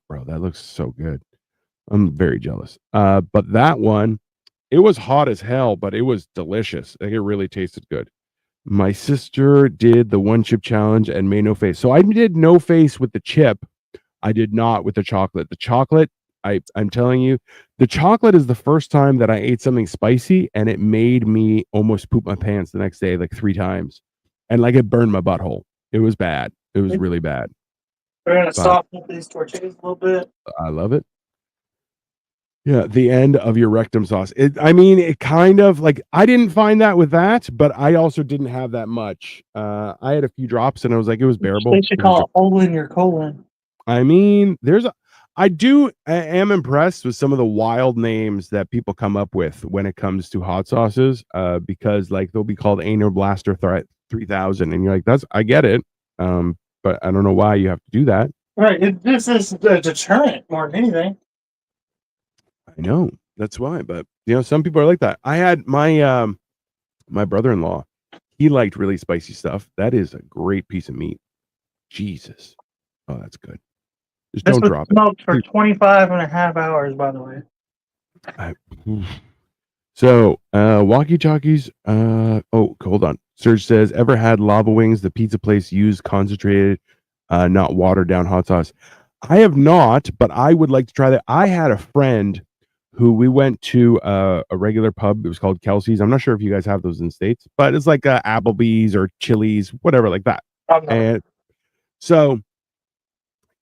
Speaker 1: Bro, that looks so good. I'm very jealous. But that one, it was hot as hell, but it was delicious. Like it really tasted good. My sister did the 1 chip challenge and made no face. So I did no face with the chip. I did not with the chocolate. The chocolate, I'm telling you, the chocolate is the first time that I ate something spicy and it made me almost poop my pants the next day like 3 times. And like it burned my butthole. It was bad. It was really bad.
Speaker 2: We're going to soften up these tortillas a little bit.
Speaker 1: I love it. Yeah, the end of your rectum sauce. It kind of like, I didn't find that with that, but I also didn't have that much. I had a few drops and I was like, it was bearable.
Speaker 2: They should call it hole in your colon.
Speaker 1: I mean, I am impressed with some of the wild names that people come up with when it comes to hot sauces, because like they'll be called Anal Blaster 3000, and you're like, I get it, but I don't know why you have to do that.
Speaker 2: Right, this is a deterrent more than anything.
Speaker 1: I know, that's why, but some people are like that. I had my my brother-in-law, he liked really spicy stuff. That is a great piece of meat. Jesus, oh, that's good. Just don't drop it.
Speaker 2: Smoked for 25 and a half hours, by the way.
Speaker 1: So, walkie talkies. Oh, hold on. Serge says, ever had lava wings? The pizza place used concentrated, not watered down hot sauce. I have not, but I would like to try that. I had a friend who we went to a regular pub. It was called Kelsey's. I'm not sure if you guys have those in the States, but it's like Applebee's or Chili's, whatever, like that. And so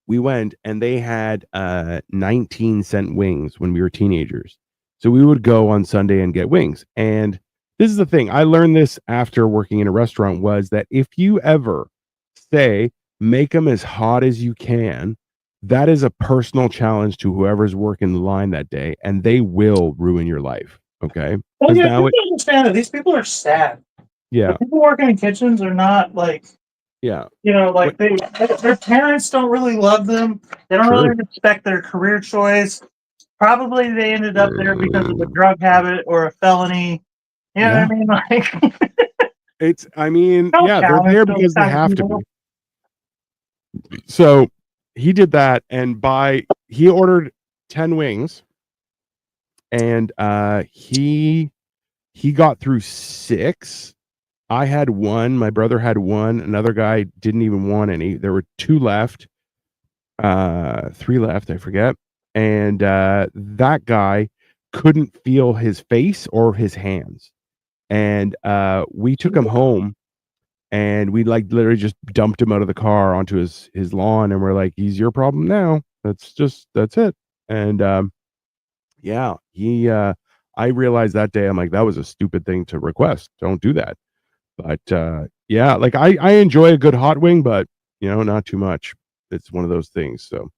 Speaker 1: we went and they had 19-cent wings when we were teenagers. So we would go on Sunday and get wings. And this is the thing. I learned this after working in a restaurant, was that if you ever say, make them as hot as you can, that is a personal challenge to whoever's working the line that day, and they will ruin your life. Okay.
Speaker 2: Well, yeah, people understand that these people are sad.
Speaker 1: Yeah.
Speaker 2: The people working in kitchens are not like,
Speaker 1: Yeah.
Speaker 2: like their parents don't really love them. They don't really respect their career choice. Probably they ended up there because of a drug habit or a felony. You know what I mean? Like,
Speaker 1: Yeah, they're
Speaker 2: challenge
Speaker 1: there
Speaker 2: those
Speaker 1: because they
Speaker 2: kind of
Speaker 1: have to
Speaker 2: people.
Speaker 1: be. So he did that, and he ordered 10 wings, and he got through 6. I had 1, my brother had 1, another guy didn't even want any. There were 2 left, 3 left, I forget. And that guy couldn't feel his face or his hands. And we took him home, and we like literally just dumped him out of the car onto his lawn, and we're like, he's your problem now. That's it. And yeah, I realized that day, I'm like, that was a stupid thing to request. Don't do that. But yeah, like I enjoy a good hot wing, but not too much. It's one of those things. So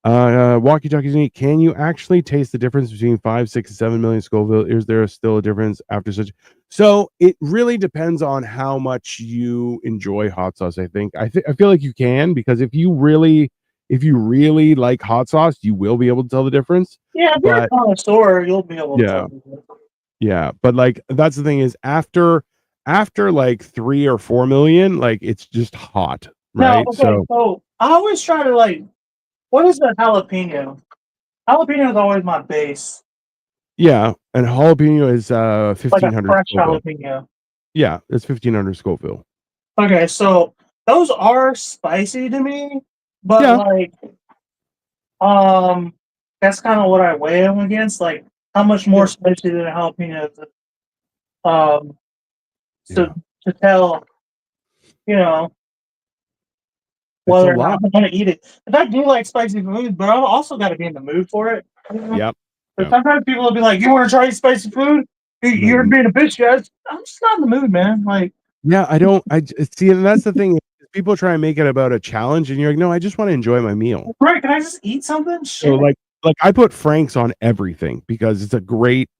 Speaker 1: walkie talkies neat. Can you actually taste the difference between 5, 6, and 7 million Scoville? Is there still a difference after such? So it really depends on how much you enjoy hot sauce. I think I feel like you can, because if you really like hot sauce, you will be able to tell the difference.
Speaker 2: Yeah, if you're a connoisseur, you'll be able to tell.
Speaker 1: Yeah, but like that's the thing is after like 3 or 4 million, like it's just hot, right?
Speaker 2: No, so I always try to like, what is the jalapeno? Jalapeno is always my base.
Speaker 1: Yeah, and jalapeno is
Speaker 2: Like a
Speaker 1: 1500
Speaker 2: fresh
Speaker 1: Scoville.
Speaker 2: jalapeno.
Speaker 1: Yeah, it's 1500 Scoville.
Speaker 2: Okay, so those are spicy to me, but like, that's kind of what I weigh them against. Like, how much more spicy than a jalapeno is it? To tell, whether or not I'm gonna eat it. If I do like spicy food, but I've also got to be in the mood for it.
Speaker 1: Yep.
Speaker 2: But sometimes people will be like, "You want to try spicy food? You're being a bitch, guys." I'm just not in the mood, man. Like,
Speaker 1: yeah, I see, and that's the thing. People try and make it about a challenge, and you're like, no, I just want to enjoy my meal.
Speaker 2: Right? Can I just eat something? Shit.
Speaker 1: So like I put Frank's on everything because it's a great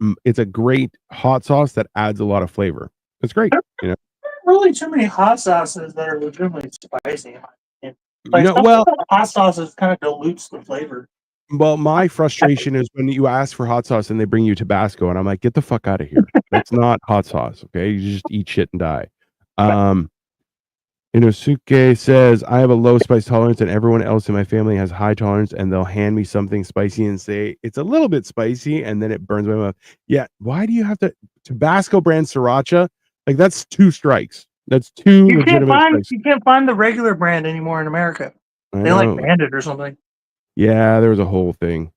Speaker 1: hot sauce that adds a lot of flavor. It's great.
Speaker 2: There aren't really too many hot sauces that are legitimately spicy. Like, hot sauces kind of dilutes the flavor.
Speaker 1: Well, my frustration is when you ask for hot sauce and they bring you Tabasco, and I'm like, get the fuck out of here. That's not hot sauce. Okay, you just eat shit and die. Inosuke says, I have a low spice tolerance and everyone else in my family has high tolerance, and they'll hand me something spicy and say it's a little bit spicy, and then it burns my mouth. Yeah, why do you have to Tabasco brand sriracha? Like, that's 2 strikes. That's 2 legitimate strikes.
Speaker 2: You can't find the regular brand anymore in America. They like banned it or something.
Speaker 1: Yeah, there was a whole thing.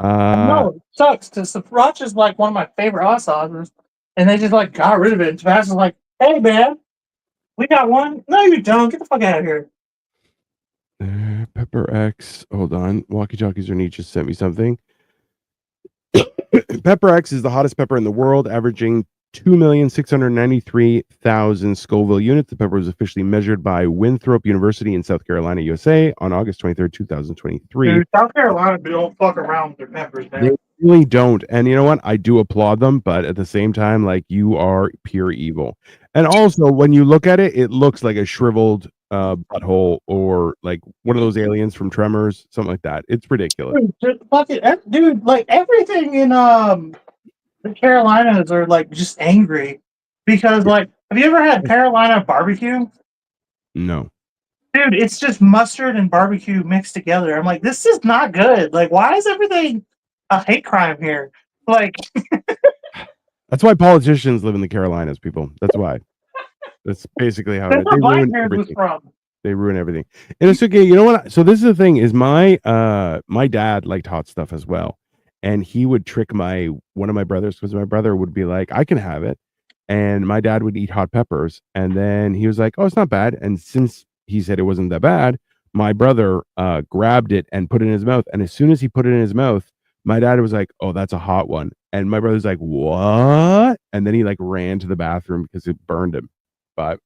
Speaker 2: No, it sucks because sriracha is like one of my favorite hot sauces, and they just like got rid of it. And Tabasco's like, hey man, we got one. No, you don't. Get the fuck out of here.
Speaker 1: Pepper X. Hold on. Walkie talkies or just sent me something. Pepper X is the hottest pepper in the world, averaging 2,693,000 Scoville units. The pepper was officially measured by Winthrop University in South Carolina, USA, on August 23rd, 2023.
Speaker 2: Dude, South Carolina don't fuck around with their peppers, man.
Speaker 1: They really don't. And you know what? I do applaud them, but at the same time, like, you are pure evil. And also, when you look at it, it looks like a shriveled butthole, or like one of those aliens from Tremors, something like that. It's ridiculous.
Speaker 2: Dude, like everything in the Carolinas are like just angry because, like, have you ever had Carolina barbecue?
Speaker 1: No.
Speaker 2: Dude, it's just mustard and barbecue mixed together. I'm like, this is not good. Like, why is everything a hate crime here? Like,
Speaker 1: that's why politicians live in the Carolinas, people. That's why. That's basically how
Speaker 2: that's where Blackbeard was from.
Speaker 1: They ruin everything. And it's okay. You know what? So this is the thing: is my dad liked hot stuff as well, and he would trick one of my brothers, because my brother would be like, "I can have it," and my dad would eat hot peppers, and then he was like, "Oh, it's not bad." And since he said it wasn't that bad, my brother grabbed it and put it in his mouth, and as soon as he put it in his mouth, my dad was like, "Oh, that's a hot one," and my brother's like, "What?" And then he like ran to the bathroom because it burned him. But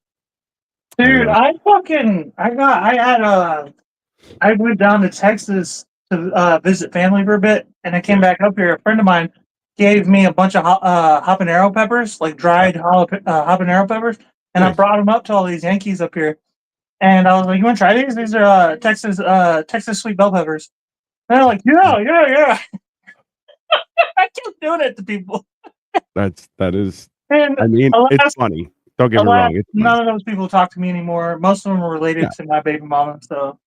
Speaker 2: dude, I went down to Texas to visit family for a bit, and I came back up here. A friend of mine gave me a bunch of habanero peppers, like dried habanero peppers, and I
Speaker 1: Nice.
Speaker 2: brought them up to all these Yankees up here. And I was like, "You want to try these? These are Texas sweet bell peppers." And they're like, "Yeah." I kept doing it to people,
Speaker 1: That is.
Speaker 2: and
Speaker 1: I mean, it's funny. Don't get me wrong. It's funny.
Speaker 2: none of those people talk to me anymore. Most of them are related to my baby mama, so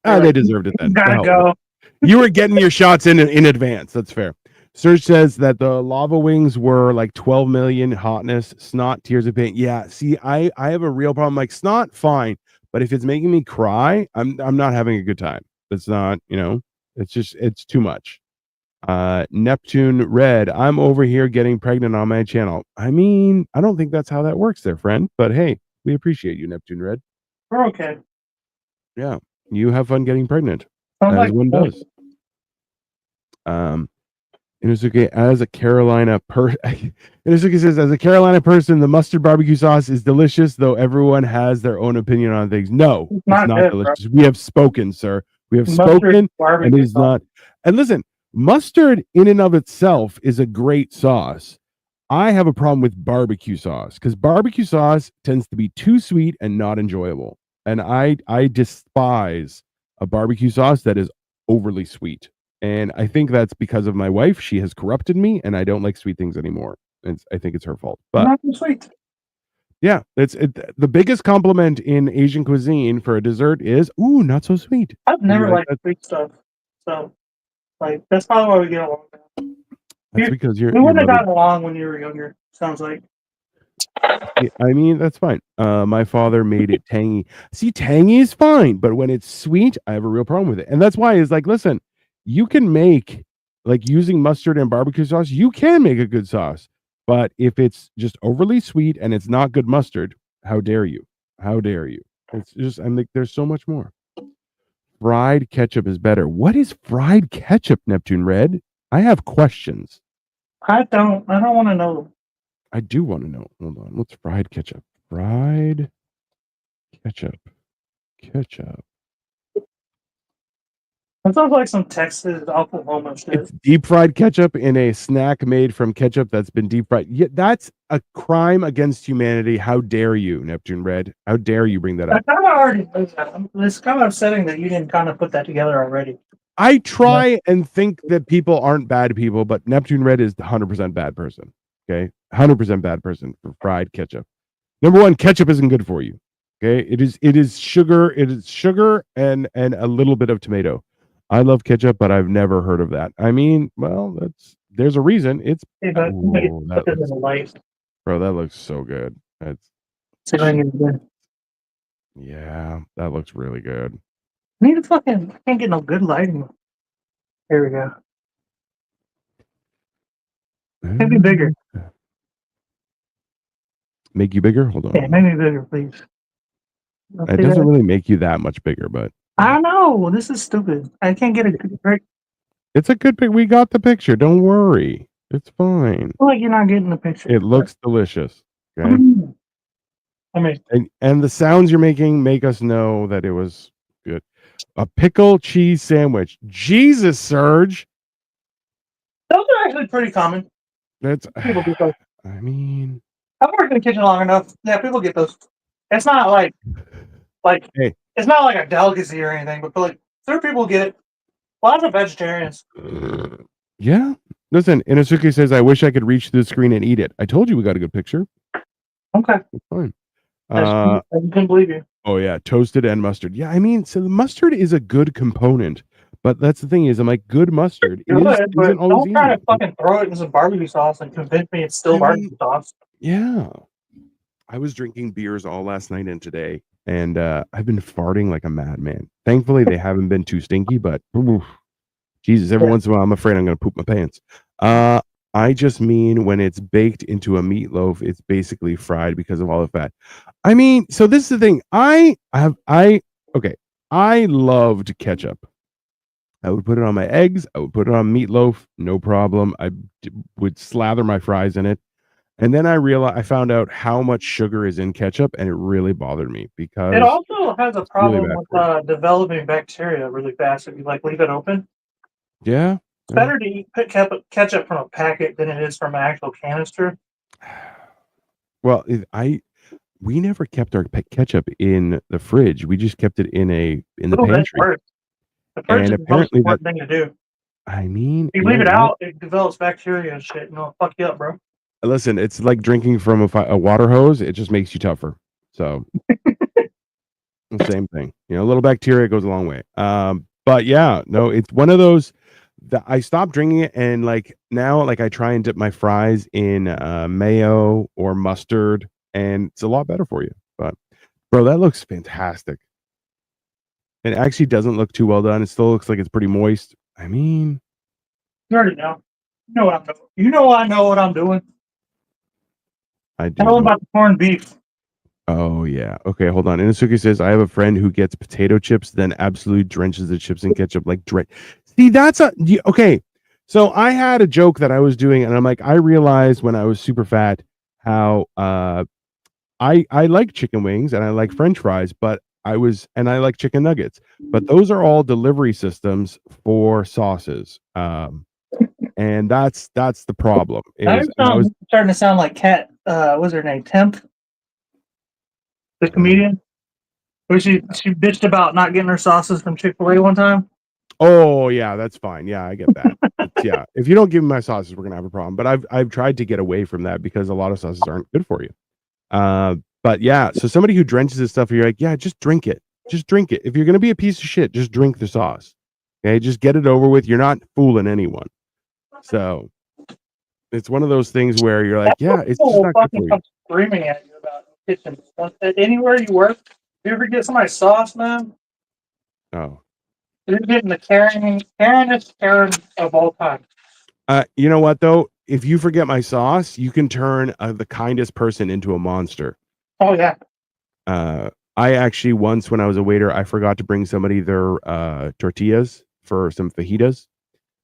Speaker 1: They deserved it then.
Speaker 2: gotta go.
Speaker 1: You were getting your shots in advance. That's fair. Serge says that the lava wings were like 12 million hotness, snot, tears of pain. Yeah, see, I have a real problem. Like snot, fine, but if it's making me cry, I'm not having a good time. It's not, it's too much. Neptune Red, I'm over here getting pregnant on my channel. I mean, I don't think that's how that works there, friend. But hey, we appreciate you, Neptune Red.
Speaker 2: We're okay.
Speaker 1: Yeah, you have fun getting pregnant.
Speaker 2: Sounds
Speaker 1: As one does. Inosuke, as a Carolina Inosuke says, as a Carolina person, the mustard barbecue sauce is delicious, though everyone has their own opinion on things. No, it's not
Speaker 2: good,
Speaker 1: delicious. Bro. We have spoken, sir. We have
Speaker 2: mustard
Speaker 1: spoken, and it is not. And listen, mustard in and of itself is a great sauce. I have a problem with barbecue sauce because barbecue sauce tends to be too sweet and not enjoyable. And I despise a barbecue sauce that is overly sweet. And I think that's because of my wife. She has corrupted me, and I don't like sweet things anymore. I think it's her fault. But
Speaker 2: not sweet.
Speaker 1: Yeah, the biggest compliment in Asian cuisine for a dessert is, ooh, not so sweet.
Speaker 2: I've never liked sweet stuff, so like that's probably why we get along.
Speaker 1: That's because
Speaker 2: we wouldn't have gotten along when you were younger. Sounds like.
Speaker 1: I mean, that's fine. My father made it tangy. See, tangy is fine, but when it's sweet, I have a real problem with it. And that's why it's like, listen, you can make, like, using mustard and barbecue sauce, you can make a good sauce. But if it's just overly sweet and it's not good mustard, how dare you? How dare you? It's just, I'm like, there's so much more. Fried ketchup is better. What is fried ketchup, Neptune Red? I have questions.
Speaker 2: I don't want to know.
Speaker 1: I do want to know. Hold on. What's fried ketchup? Fried ketchup. Ketchup.
Speaker 2: That sounds like some Texas Oklahoma shit.
Speaker 1: It's deep fried ketchup in a snack made from ketchup that's been deep fried. Yeah, that's a crime against humanity. How dare you, Neptune Red? How dare you bring that up?
Speaker 2: I kind of already know that. It's kind of upsetting that you didn't kind of put that together already.
Speaker 1: I try and think that people aren't bad people, but Neptune Red is 100% bad person. Okay, 100% bad person for fried ketchup. Number one, ketchup isn't good for you. Okay, it is sugar. It is sugar and a little bit of tomato. I love ketchup, but I've never heard of that. I mean, well, there's a reason. It's
Speaker 2: that looks,
Speaker 1: bro, that looks so good. That's yeah, that looks really good.
Speaker 2: I can't get no good lighting. Here we go. Make me bigger.
Speaker 1: Make you bigger? Hold on.
Speaker 2: Yeah, make me bigger, please.
Speaker 1: It doesn't really make you that much bigger, but
Speaker 2: I know this is stupid. I can't get a good break.
Speaker 1: It's a good pic. We got the picture. Don't worry. It's fine.
Speaker 2: I feel like you're not getting the picture.
Speaker 1: It looks delicious. Okay.
Speaker 2: I mean,
Speaker 1: and the sounds you're making make us know that it was good. A pickle cheese sandwich. Jesus, Serge.
Speaker 2: Those are actually pretty common.
Speaker 1: That's.
Speaker 2: People get those.
Speaker 1: I mean,
Speaker 2: I've worked in the kitchen long enough. Yeah, people get those. It's not like
Speaker 1: hey.
Speaker 2: It's not like a delicacy or anything, but like certain people get it. Lots of vegetarians.
Speaker 1: Yeah. Listen, Inosuke says, I wish I could reach through the screen and eat it. I told you we got a good picture.
Speaker 2: Okay.
Speaker 1: It's fine.
Speaker 2: I couldn't believe you.
Speaker 1: Oh, yeah. Toasted and mustard. Yeah, I mean, so the mustard is a good component. But that's the thing is, I'm like, good mustard isn't always
Speaker 2: don't try to fucking throw it in some barbecue sauce and convince me it's still barbecue sauce.
Speaker 1: Yeah. I was drinking beers all last night and today, and I've been farting like a madman. Thankfully, they haven't been too stinky, but Jesus, every once in a while, I'm afraid I'm going to poop my pants. I just mean when it's baked into a meatloaf, it's basically fried because of all the fat. I mean, so this is the thing. I loved ketchup. I would put it on my eggs. I would put it on meatloaf. No problem. I would slather my fries in it. And then I found out how much sugar is in ketchup, and it really bothered me because
Speaker 2: it also has a problem
Speaker 1: really
Speaker 2: with developing bacteria really fast if you leave it open.
Speaker 1: Yeah.
Speaker 2: It's better to eat ketchup from a packet than it is from an actual canister.
Speaker 1: Well, I we never kept our ketchup in the fridge. We just kept it in the
Speaker 2: Little bit
Speaker 1: pantry.
Speaker 2: worse. The fridge
Speaker 1: And
Speaker 2: is the most
Speaker 1: apparently
Speaker 2: important thing to do.
Speaker 1: I mean,
Speaker 2: If you
Speaker 1: you know
Speaker 2: leave it
Speaker 1: what?
Speaker 2: out, it develops bacteria and shit, and it'll fuck you up, bro.
Speaker 1: Listen, it's like drinking from a water hose. It just makes you tougher. So the same thing. You know, a little bacteria goes a long way. But yeah, no, it's one of those that I stopped drinking it, and like now, like I try and dip my fries in mayo or mustard, and it's a lot better for you. But bro, that looks fantastic. It actually doesn't look too well done. It still looks like it's pretty moist. I mean,
Speaker 2: You already know. You know what I'm doing. You know I know what I'm doing.
Speaker 1: I do
Speaker 2: Tell them
Speaker 1: know.
Speaker 2: about the corned beef.
Speaker 1: Oh yeah. Okay, hold on. Inosuke says I have a friend who gets potato chips, then absolutely drenches the chips in ketchup like See, that's okay. So I had a joke that I was doing, and I'm like, I realized when I was super fat how I like chicken wings and I like French fries, but I like chicken nuggets, but those are all delivery systems for sauces. And that's the problem.
Speaker 2: Now
Speaker 1: Is
Speaker 2: you're
Speaker 1: and I was
Speaker 2: starting to sound like Kat. What's her name? Temp, the comedian. Where she bitched about not getting her sauces from Chick-fil-A one time.
Speaker 1: Oh yeah, that's fine. Yeah, I get that. Yeah, if you don't give me my sauces, we're gonna have a problem. But I've tried to get away from that because a lot of sauces aren't good for you. But yeah, so somebody who drenches this stuff, you're like, yeah, just drink it. Just drink it. If you're gonna be a piece of shit, just drink the sauce. Okay, just get it over with. You're not fooling anyone. So it's one of those things where you're like, yeah, it's
Speaker 2: People
Speaker 1: just
Speaker 2: will
Speaker 1: not good
Speaker 2: fucking
Speaker 1: for you.
Speaker 2: come screaming at you about kitchen. Anywhere you work, you ever get somebody's sauce, man?
Speaker 1: Oh.
Speaker 2: You're getting the Karenest Karen of all time.
Speaker 1: You know what though? If you forget my sauce, you can turn the kindest person into a monster.
Speaker 2: Oh yeah.
Speaker 1: I actually once when I was a waiter, I forgot to bring somebody their tortillas for some fajitas,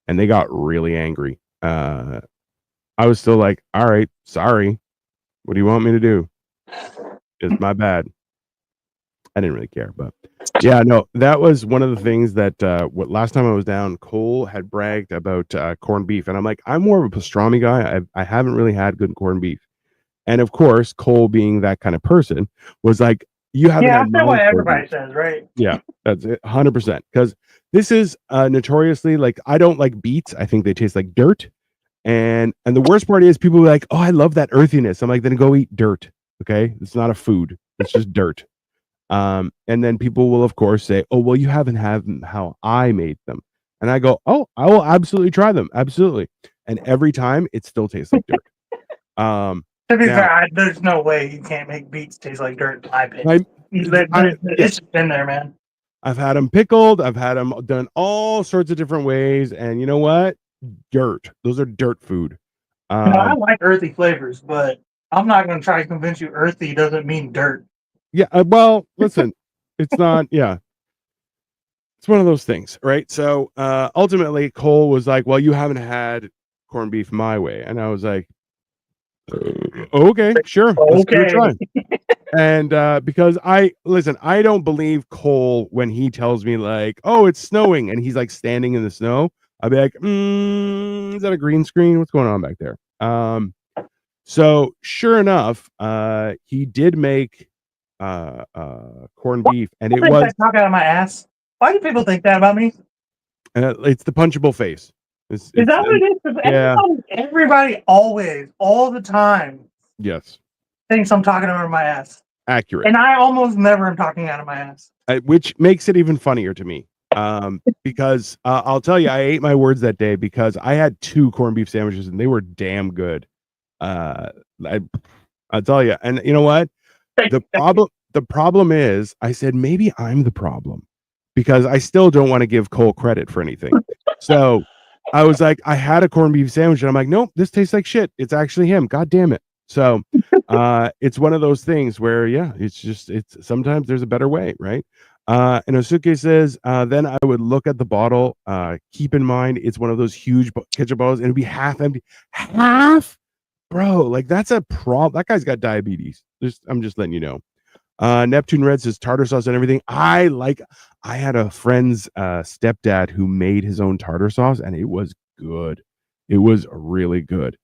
Speaker 1: and they got really angry. I was still like, all right, sorry. What do you want me to do? It's my bad. I didn't really care, but yeah, no, that was one of the things that what last time I was down, Cole had bragged about corned beef, and I'm like, I'm more of a pastrami guy. I haven't really had good corned beef, and of course, Cole being that kind of person was like, you haven't
Speaker 2: Yeah,
Speaker 1: had
Speaker 2: that's what
Speaker 1: my corned beef.
Speaker 2: everybody says, right?
Speaker 1: Yeah, that's it, 100%. Because this is notoriously like I don't like beets. I think they taste like dirt, and the worst part is people are like, oh, I love that earthiness. I'm like, then go eat dirt. Okay, it's not a food. It's just dirt. And then people will, of course, say, "Oh, well, you haven't had them how I made them," and I go, "Oh, I will absolutely try them, absolutely." And every time, it still tastes like dirt.
Speaker 2: To be
Speaker 1: Now,
Speaker 2: fair, there's no way you can't make beets taste like dirt in my opinion.
Speaker 1: yeah,
Speaker 2: It's just in there, man.
Speaker 1: I've had them pickled. I've had them done all sorts of different ways, and you know what? Dirt. Those are dirt food.
Speaker 2: No, I like earthy flavors, but I'm not going to try to convince you earthy doesn't mean dirt.
Speaker 1: Yeah. Well, listen, it's not. Yeah, it's one of those things, right? So ultimately, Cole was like, "Well, you haven't had corned beef my way," and I was like, "Okay, sure, let's give it a
Speaker 2: Okay.
Speaker 1: try." And because I don't believe Cole when he tells me like, "Oh, it's snowing," and he's like standing in the snow. I'd be like, "Is that a green screen? What's going on back there?" So sure enough, he did make corned beef, and it
Speaker 2: I think
Speaker 1: was
Speaker 2: I talk out of my ass. Why do people think that about me?
Speaker 1: it's the punchable face.
Speaker 2: Is that what it is? 'Cause
Speaker 1: yeah.
Speaker 2: everybody always, all the time,
Speaker 1: Yes,
Speaker 2: thinks I'm talking out of my ass.
Speaker 1: accurate.
Speaker 2: And I almost never am talking out of my ass.
Speaker 1: Which makes it even funnier to me. Because I'll tell you, I ate my words that day because I had 2 corned beef sandwiches and they were damn good. Uh, I'll tell you, and you know what? The problem is, I said maybe I'm the problem because I still don't want to give Cole credit for anything. So I was like, I had a corned beef sandwich, and I'm like, nope, this tastes like shit. It's actually him. God damn it. So it's one of those things where, yeah, it's sometimes there's a better way, right? And Osuke says, then I would look at the bottle. Keep in mind, it's one of those huge ketchup bottles, and it'd be half empty. Half, bro. Like that's a problem. That guy's got diabetes. I'm just letting you know. Neptune Red says tartar sauce and everything. I had a friend's stepdad who made his own tartar sauce, and it was good. It was really good.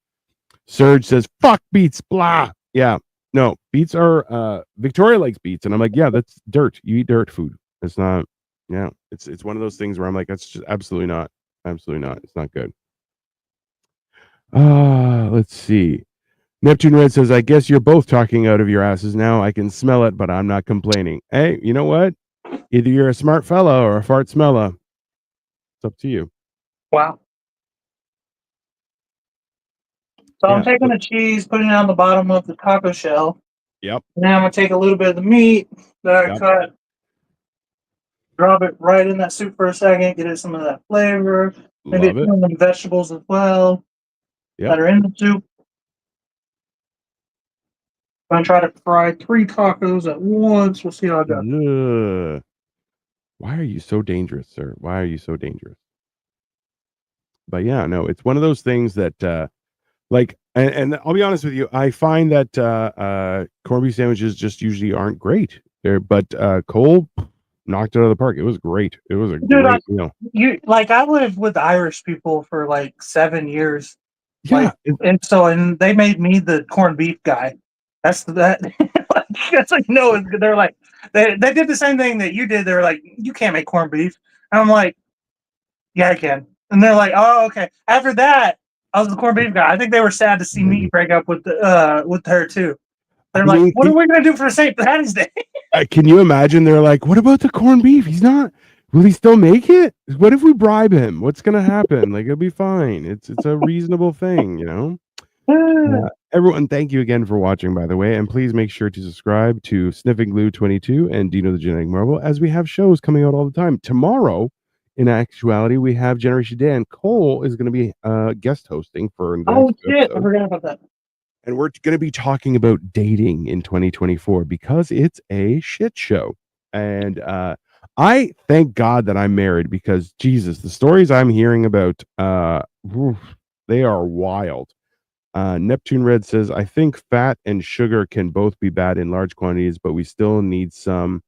Speaker 1: Serge says, fuck beets, blah. Yeah. No, beets are Victoria likes beets, and I'm like, yeah, that's dirt. You eat dirt food. It's not. Yeah, it's one of those things where I'm like, that's just absolutely not. Absolutely not. It's not good. Let's see. Neptune Red says, I guess you're both talking out of your asses now. I can smell it, but I'm not complaining. Hey, you know what? Either you're a smart fella or a fart smella. It's up to you.
Speaker 2: Wow. So I'm taking the cheese, putting it on the bottom of the taco shell.
Speaker 1: Yep.
Speaker 2: And then I'm gonna take a little bit of the meat that I cut, drop it right in that soup for a second, get it some of that flavor. Maybe
Speaker 1: Love it.
Speaker 2: some of the vegetables as well that are in the soup. I'm gonna try to fry 3 tacos at once. We'll see how it goes.
Speaker 1: Ugh. Why are you so dangerous, sir? Why are you so dangerous? But yeah, no, it's one of those things that like, and I'll be honest with you, I find that corned beef sandwiches just usually aren't great. But Cole knocked it out of the park. It was great. It was a great meal.
Speaker 2: I lived with Irish people for like 7 years.
Speaker 1: Yeah,
Speaker 2: And they made me the corned beef guy. That's that. That's like no. They're like they did the same thing that you did. They're like, you can't make corned beef. And I'm like, yeah, I can. And they're like, oh, okay. After that, I was the corned beef guy. I think they were sad to see me break up with her too. They're like, what are we gonna do for St. Patty's Day?
Speaker 1: Can you imagine? They're like, what about the corned beef? He's not. Will he still make it? What if we bribe him? What's gonna happen? Like, it'll be fine. It's a reasonable thing, you know. Everyone, thank you again for watching, by the way, and please make sure to subscribe to Sniffing Glue 22 and Dino the Genetic Marvel, as we have shows coming out all the time. Tomorrow, in actuality, we have Generation Dan. Cole is going to be guest hosting for.
Speaker 2: Oh shit! I forgot about that.
Speaker 1: And we're going to be talking about dating in 2024 because it's a shit show. And I thank God that I'm married, because Jesus, the stories I'm hearing about, they are wild. Neptune Red says, I think fat and sugar can both be bad in large quantities, but we still need some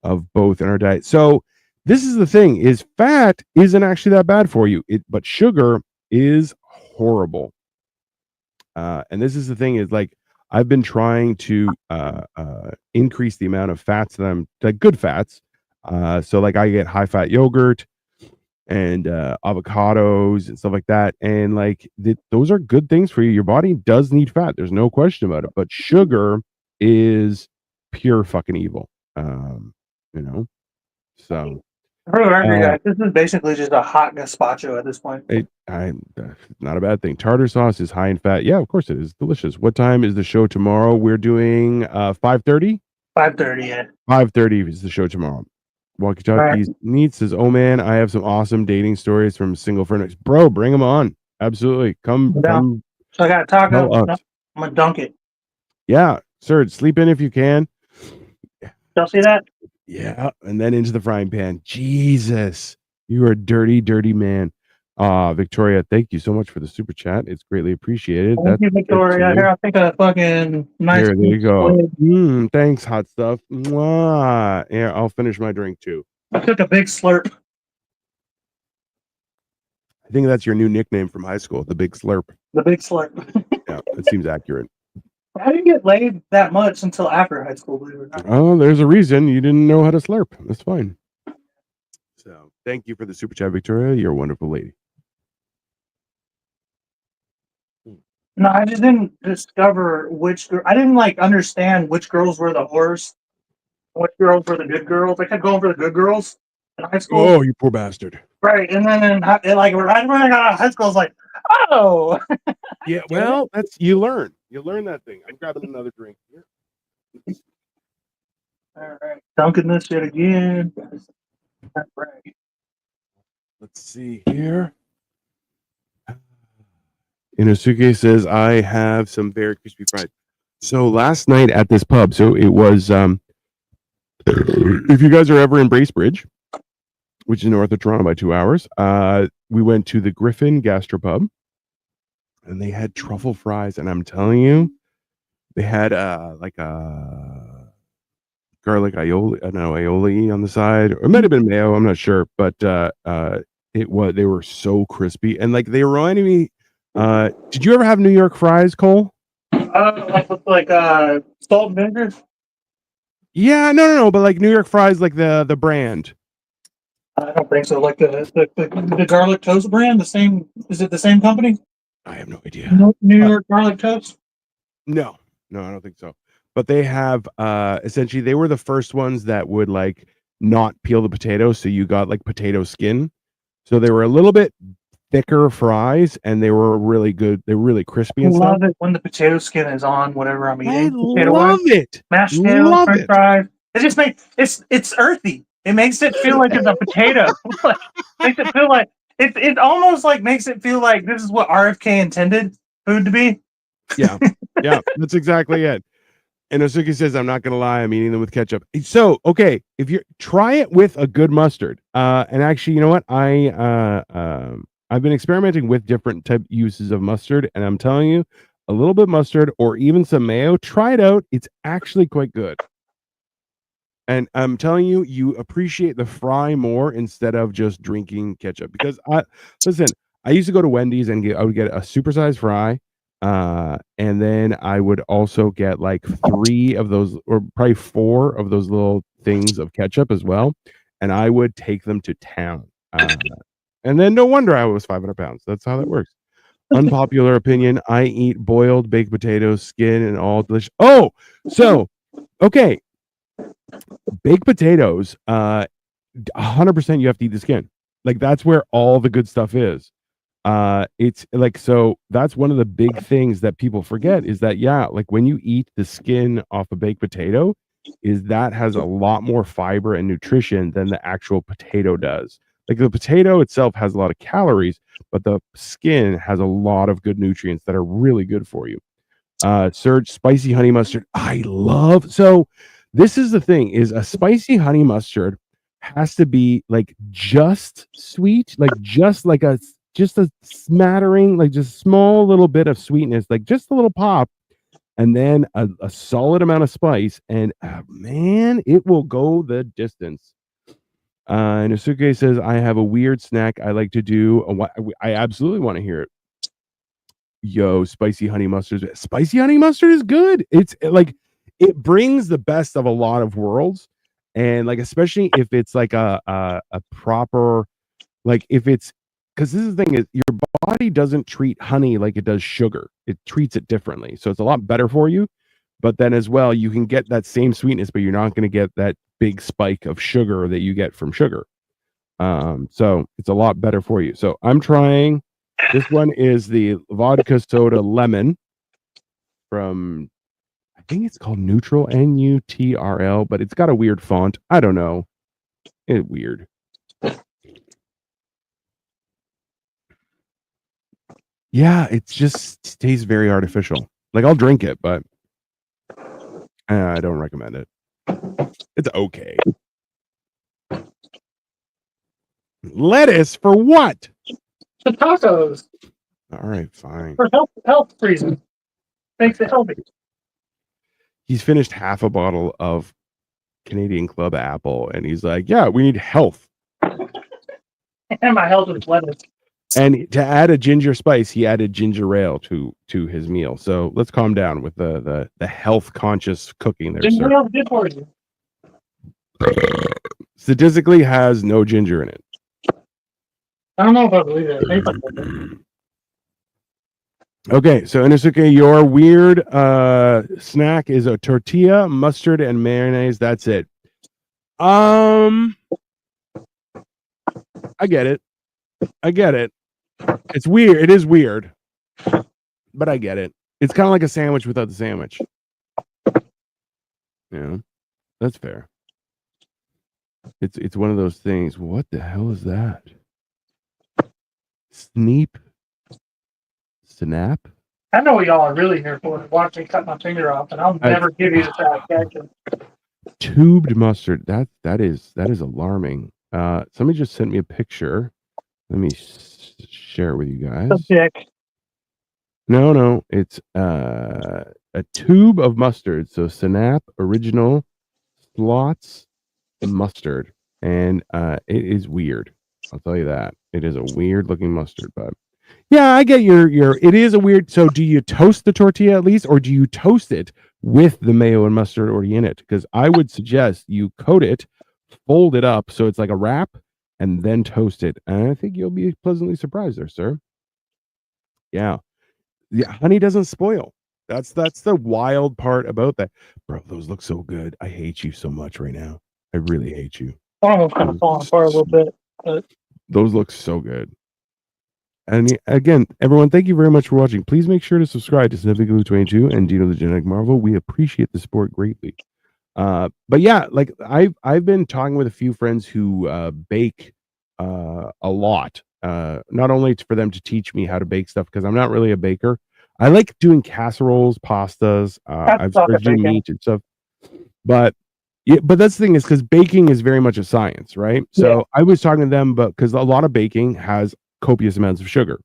Speaker 1: of both in our diet. So this is the thing, is fat isn't actually that bad for you, but sugar is horrible. And this is the thing, is like, I've been trying to increase the amount of fats that I'm, like good fats. So like I get high fat yogurt and avocados and stuff like that, and like those are good things for you. Your body does need fat, there's no question about it, but sugar is pure fucking evil. You know, so
Speaker 2: this is basically just a hot gazpacho at this point.
Speaker 1: Not a bad thing. Tartar sauce is high in fat. Yeah, of course it is delicious. What time is the show tomorrow? We're doing 5:30.
Speaker 2: 5:30. Yeah,
Speaker 1: 5:30 is the show tomorrow. Walkie Talkies Neat says, oh man, I have some awesome dating stories from single friends. Bro, bring them on. Absolutely. Come.
Speaker 2: So I got a taco. I'm gonna dunk it.
Speaker 1: Yeah, sir. Sleep in if you can.
Speaker 2: Y'all see that?
Speaker 1: Yeah. And then into the frying pan. Jesus, you are a dirty, dirty man. Victoria, thank you so much for the super chat. It's greatly appreciated.
Speaker 2: Thank you, Victoria. Here, I'll take a fucking nice.
Speaker 1: There you go. Thanks, hot stuff. Mwah. Yeah, I'll finish my drink too.
Speaker 2: I took a big slurp.
Speaker 1: I think that's your new nickname from high school, the Big Slurp.
Speaker 2: The Big Slurp.
Speaker 1: Yeah, that seems accurate.
Speaker 2: I didn't get laid that much until after high school, believe it or not.
Speaker 1: Oh, there's a reason you didn't know how to slurp. That's fine. So, thank you for the super chat, Victoria. You're a wonderful lady.
Speaker 2: No, I just didn't discover I didn't understand which girls were the whores, which girls were the good girls. I kept going for the good girls in high school.
Speaker 1: Oh, you poor bastard.
Speaker 2: Right, and then right when I got out of high school, I was like, oh.
Speaker 1: Yeah, well, you learn that thing. I'm grabbing another drink here.
Speaker 2: All right, dunking this shit again. All right.
Speaker 1: Let's see here. Inosuke says, I have some very crispy fries. So last night at this pub, so it was, if you guys are ever in Bracebridge, which is north of Toronto by 2 hours, we went to the Griffin Gastropub, and they had truffle fries, and I'm telling you, they had like a garlic aioli on the side, or it might have been mayo, I'm not sure, but they were so crispy, and like they reminded me. Did you ever have New York fries, Cole?
Speaker 2: Like salt and vinegar.
Speaker 1: Yeah, no, but like New York fries, like the brand.
Speaker 2: I don't think so. Like the garlic toast brand, the same. Is it the same company?
Speaker 1: I have no idea.
Speaker 2: New York garlic toast.
Speaker 1: No, I don't think so. But they have essentially they were the first ones that would like not peel the potato, so you got like potato skin. So they were a little bit thicker fries, and they were really good. They were really crispy
Speaker 2: I
Speaker 1: and stuff.
Speaker 2: love it when the potato skin is on whatever I'm
Speaker 1: I
Speaker 2: eating. Potato
Speaker 1: love it.
Speaker 2: mashed potatoes,
Speaker 1: Love
Speaker 2: French
Speaker 1: it.
Speaker 2: fries. It just makes it's earthy. It makes it feel like it's a potato. Like, makes it feel like it almost like makes it feel like this is what RFK intended food to be.
Speaker 1: Yeah, that's exactly it. And Osuki says, "I'm not gonna lie, I'm eating them with ketchup." So, okay, if you try it with a good mustard, and actually, you know what, I've been experimenting with different type uses of mustard, and I'm telling you, a little bit mustard or even some mayo, try it out. It's actually quite good. And I'm telling you, you appreciate the fry more instead of just drinking ketchup. Because I used to go to Wendy's and I would get a supersized fry, and then I would also get like 3 of those, or probably 4 of those little things of ketchup as well, and I would take them to town. And then no wonder I was 500 pounds. That's how that works. Unpopular opinion: I eat boiled baked potatoes, skin, and all delicious. Oh, so okay, baked potatoes, 100% you have to eat the skin. Like that's where all the good stuff is. It's like, so that's one of the big things that people forget is that, yeah, like when you eat the skin off a baked potato, is that has a lot more fiber and nutrition than the actual potato does. Like the potato itself has a lot of calories, but the skin has a lot of good nutrients that are really good for you. Surge spicy honey mustard. I love, so this is the thing, is a spicy honey mustard has to be like just sweet, like just a smattering, like just small little bit of sweetness, like just a little pop, and then a solid amount of spice, and man, it will go the distance. And Isuke says, I have a weird snack I like to do. I absolutely want to hear it. Yo, spicy honey mustard. Spicy honey mustard is good. It's like it brings the best of a lot of worlds, and like especially if it's like a proper, like if it's, because this is the thing, is your body doesn't treat honey like it does sugar. It treats it differently, so it's a lot better for you. But then as well, you can get that same sweetness, but you're not going to get that big spike of sugar that you get from sugar. So it's a lot better for you. So I'm trying. This one is the vodka soda lemon from, I think it's called Neutral, Nutrl, but it's got a weird font. I don't know. It's weird. Yeah, it just tastes very artificial. Like I'll drink it, but I don't recommend it. It's okay. Lettuce for what?
Speaker 2: The tacos
Speaker 1: All right, fine.
Speaker 2: for health reasons. Makes it healthy.
Speaker 1: He's finished half a bottle of Canadian Club Apple, and he's like, "Yeah, we need health."
Speaker 2: And my health is lettuce.
Speaker 1: And to add a ginger spice, he added ginger ale to his meal. So let's calm down with the health conscious cooking there,
Speaker 2: Ginger
Speaker 1: sir.
Speaker 2: ale is good for you.
Speaker 1: Statistically, has no ginger in it.
Speaker 2: I don't know if I believe it. It tastes like that.
Speaker 1: Okay, so Inosuke, your weird snack is a tortilla, mustard, and mayonnaise. That's it. I get it. It's weird. It is weird, but I get it. It's kind of like a sandwich without the sandwich. Yeah, that's fair. It's one of those things. What the hell is that? Snap?
Speaker 2: I know what y'all are really here for. Watch me cut my finger off, and I'll never give you the satisfaction.
Speaker 1: Tubed mustard. That is alarming. Somebody just sent me a picture. Let me share it with you guys.
Speaker 2: The dick.
Speaker 1: No, it's a tube of mustard. So Snap original slots mustard, and it is weird. I'll tell you that it is a weird looking mustard, but Yeah, I get your. It is a weird. So, do you toast the tortilla at least, or do you toast it with the mayo and mustard already in it? Because I would suggest you coat it, fold it up so it's like a wrap, and then toast it. And I think you'll be pleasantly surprised there, sir. Yeah, yeah. Honey doesn't spoil. That's the wild part about that, bro. Those look so good. I hate you so much right now. I really hate you.
Speaker 2: One of them's kind of falling apart a little bit. But
Speaker 1: Those look so good. And again, everyone, thank you very much for watching. Please make sure to subscribe to Significantly 22 and Dino the Genetic Marvel. We appreciate the support greatly. But yeah, like I've been talking with a few friends who bake a lot. Not only for them to teach me how to bake stuff, because I'm not really a baker. I like doing casseroles, pastas. I've
Speaker 2: not
Speaker 1: started doing
Speaker 2: baking.
Speaker 1: meat and stuff. But yeah, but that's the thing is because baking is very much a science, right? So
Speaker 2: Yeah.
Speaker 1: I was talking to them, but because a lot of baking has copious amounts of sugar.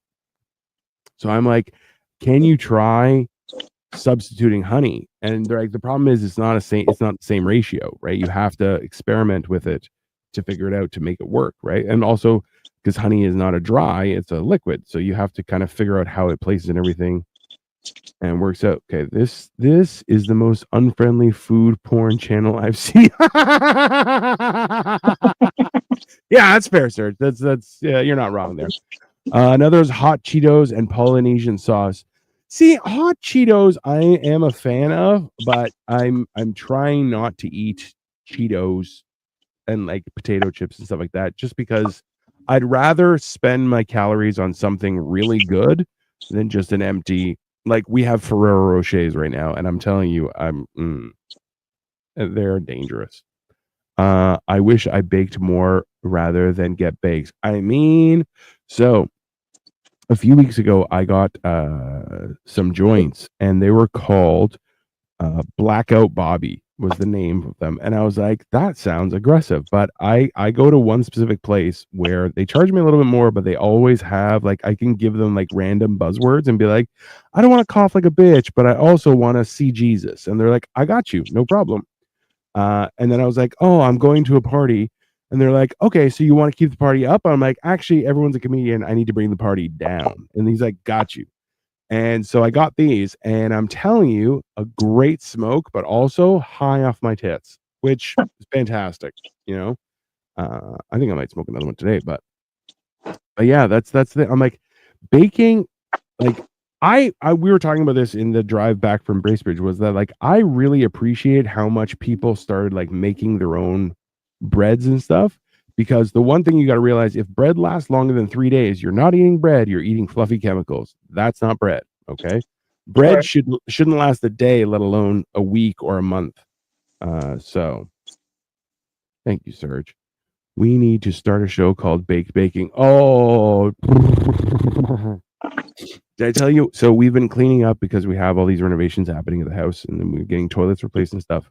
Speaker 1: So I'm like, can you try substituting honey? And they're like, the problem is it's not the same ratio, right? You have to experiment with it to figure it out to make it work, right? And also because honey is not a dry, it's a liquid. So you have to kind of figure out how it places in everything and works out. Okay, this is the most unfriendly food porn channel I've seen. Yeah, that's fair, sir. That's yeah, you're not wrong there. Another is hot Cheetos and Polynesian sauce. See, hot Cheetos I am a fan of, but I'm trying not to eat Cheetos and like potato chips and stuff like that, just because I'd rather spend my calories on something really good than just an empty. Like we have Ferrero Rochers right now, and I'm telling you, they're dangerous. I wish I baked more rather than get baked. I mean, so a few weeks ago, I got some joints, and they were called Blackout Bobby was the name of them, and I was like, that sounds aggressive. But I go to one specific place where they charge me a little bit more, but they always have like I can give them like random buzzwords and be like, I don't want to cough like a bitch, but I also want to see Jesus, and they're like, I got you, no problem. And then I was like, oh, I'm going to a party. And they're like, okay, so you want to keep the party up? I'm like, actually, everyone's a comedian. I need to bring the party down. And he's like, got you. And so I got these, and I'm telling you, a great smoke, but also high off my tits, which is fantastic. You know, I think I might smoke another one today, but yeah, that's the. I'm like, baking, like we were talking about this in the drive back from Bracebridge, was that like I really appreciate how much people started like making their own breads and stuff, because the one thing you got to realize, if bread lasts longer than 3 days, you're not eating bread, you're eating fluffy chemicals. That's not bread. Okay, bread
Speaker 2: Right.
Speaker 1: shouldn't last a day, let alone a week or a month. So thank you, Serge. We need to start a show called Baked Baking. Oh, did I tell you? So we've been cleaning up because we have all these renovations happening at the house, and then we're getting toilets replaced and stuff.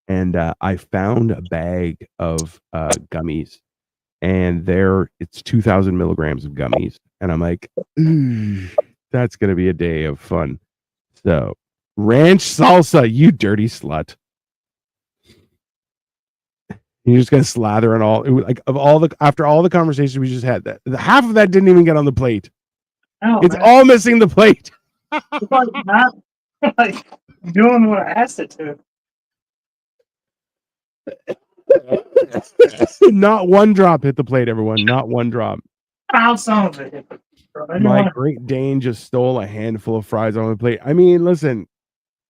Speaker 1: And I found a bag of gummies, and it's 2,000 milligrams of gummies, and I'm like, "Ooh, that's gonna be a day of fun." So, ranch salsa, you dirty slut! You're just gonna slather it all. It was like after all the conversations we just had, that half of that didn't even get on the plate.
Speaker 2: no,
Speaker 1: It's
Speaker 2: man.
Speaker 1: all missing the plate.
Speaker 2: It's like not like doing what I asked it to.
Speaker 1: Not one drop hit the plate, everyone. Not one drop.
Speaker 2: How some of it. Bro. I didn't
Speaker 1: My
Speaker 2: want
Speaker 1: Great Dane just stole a handful of fries on the plate. I mean, listen,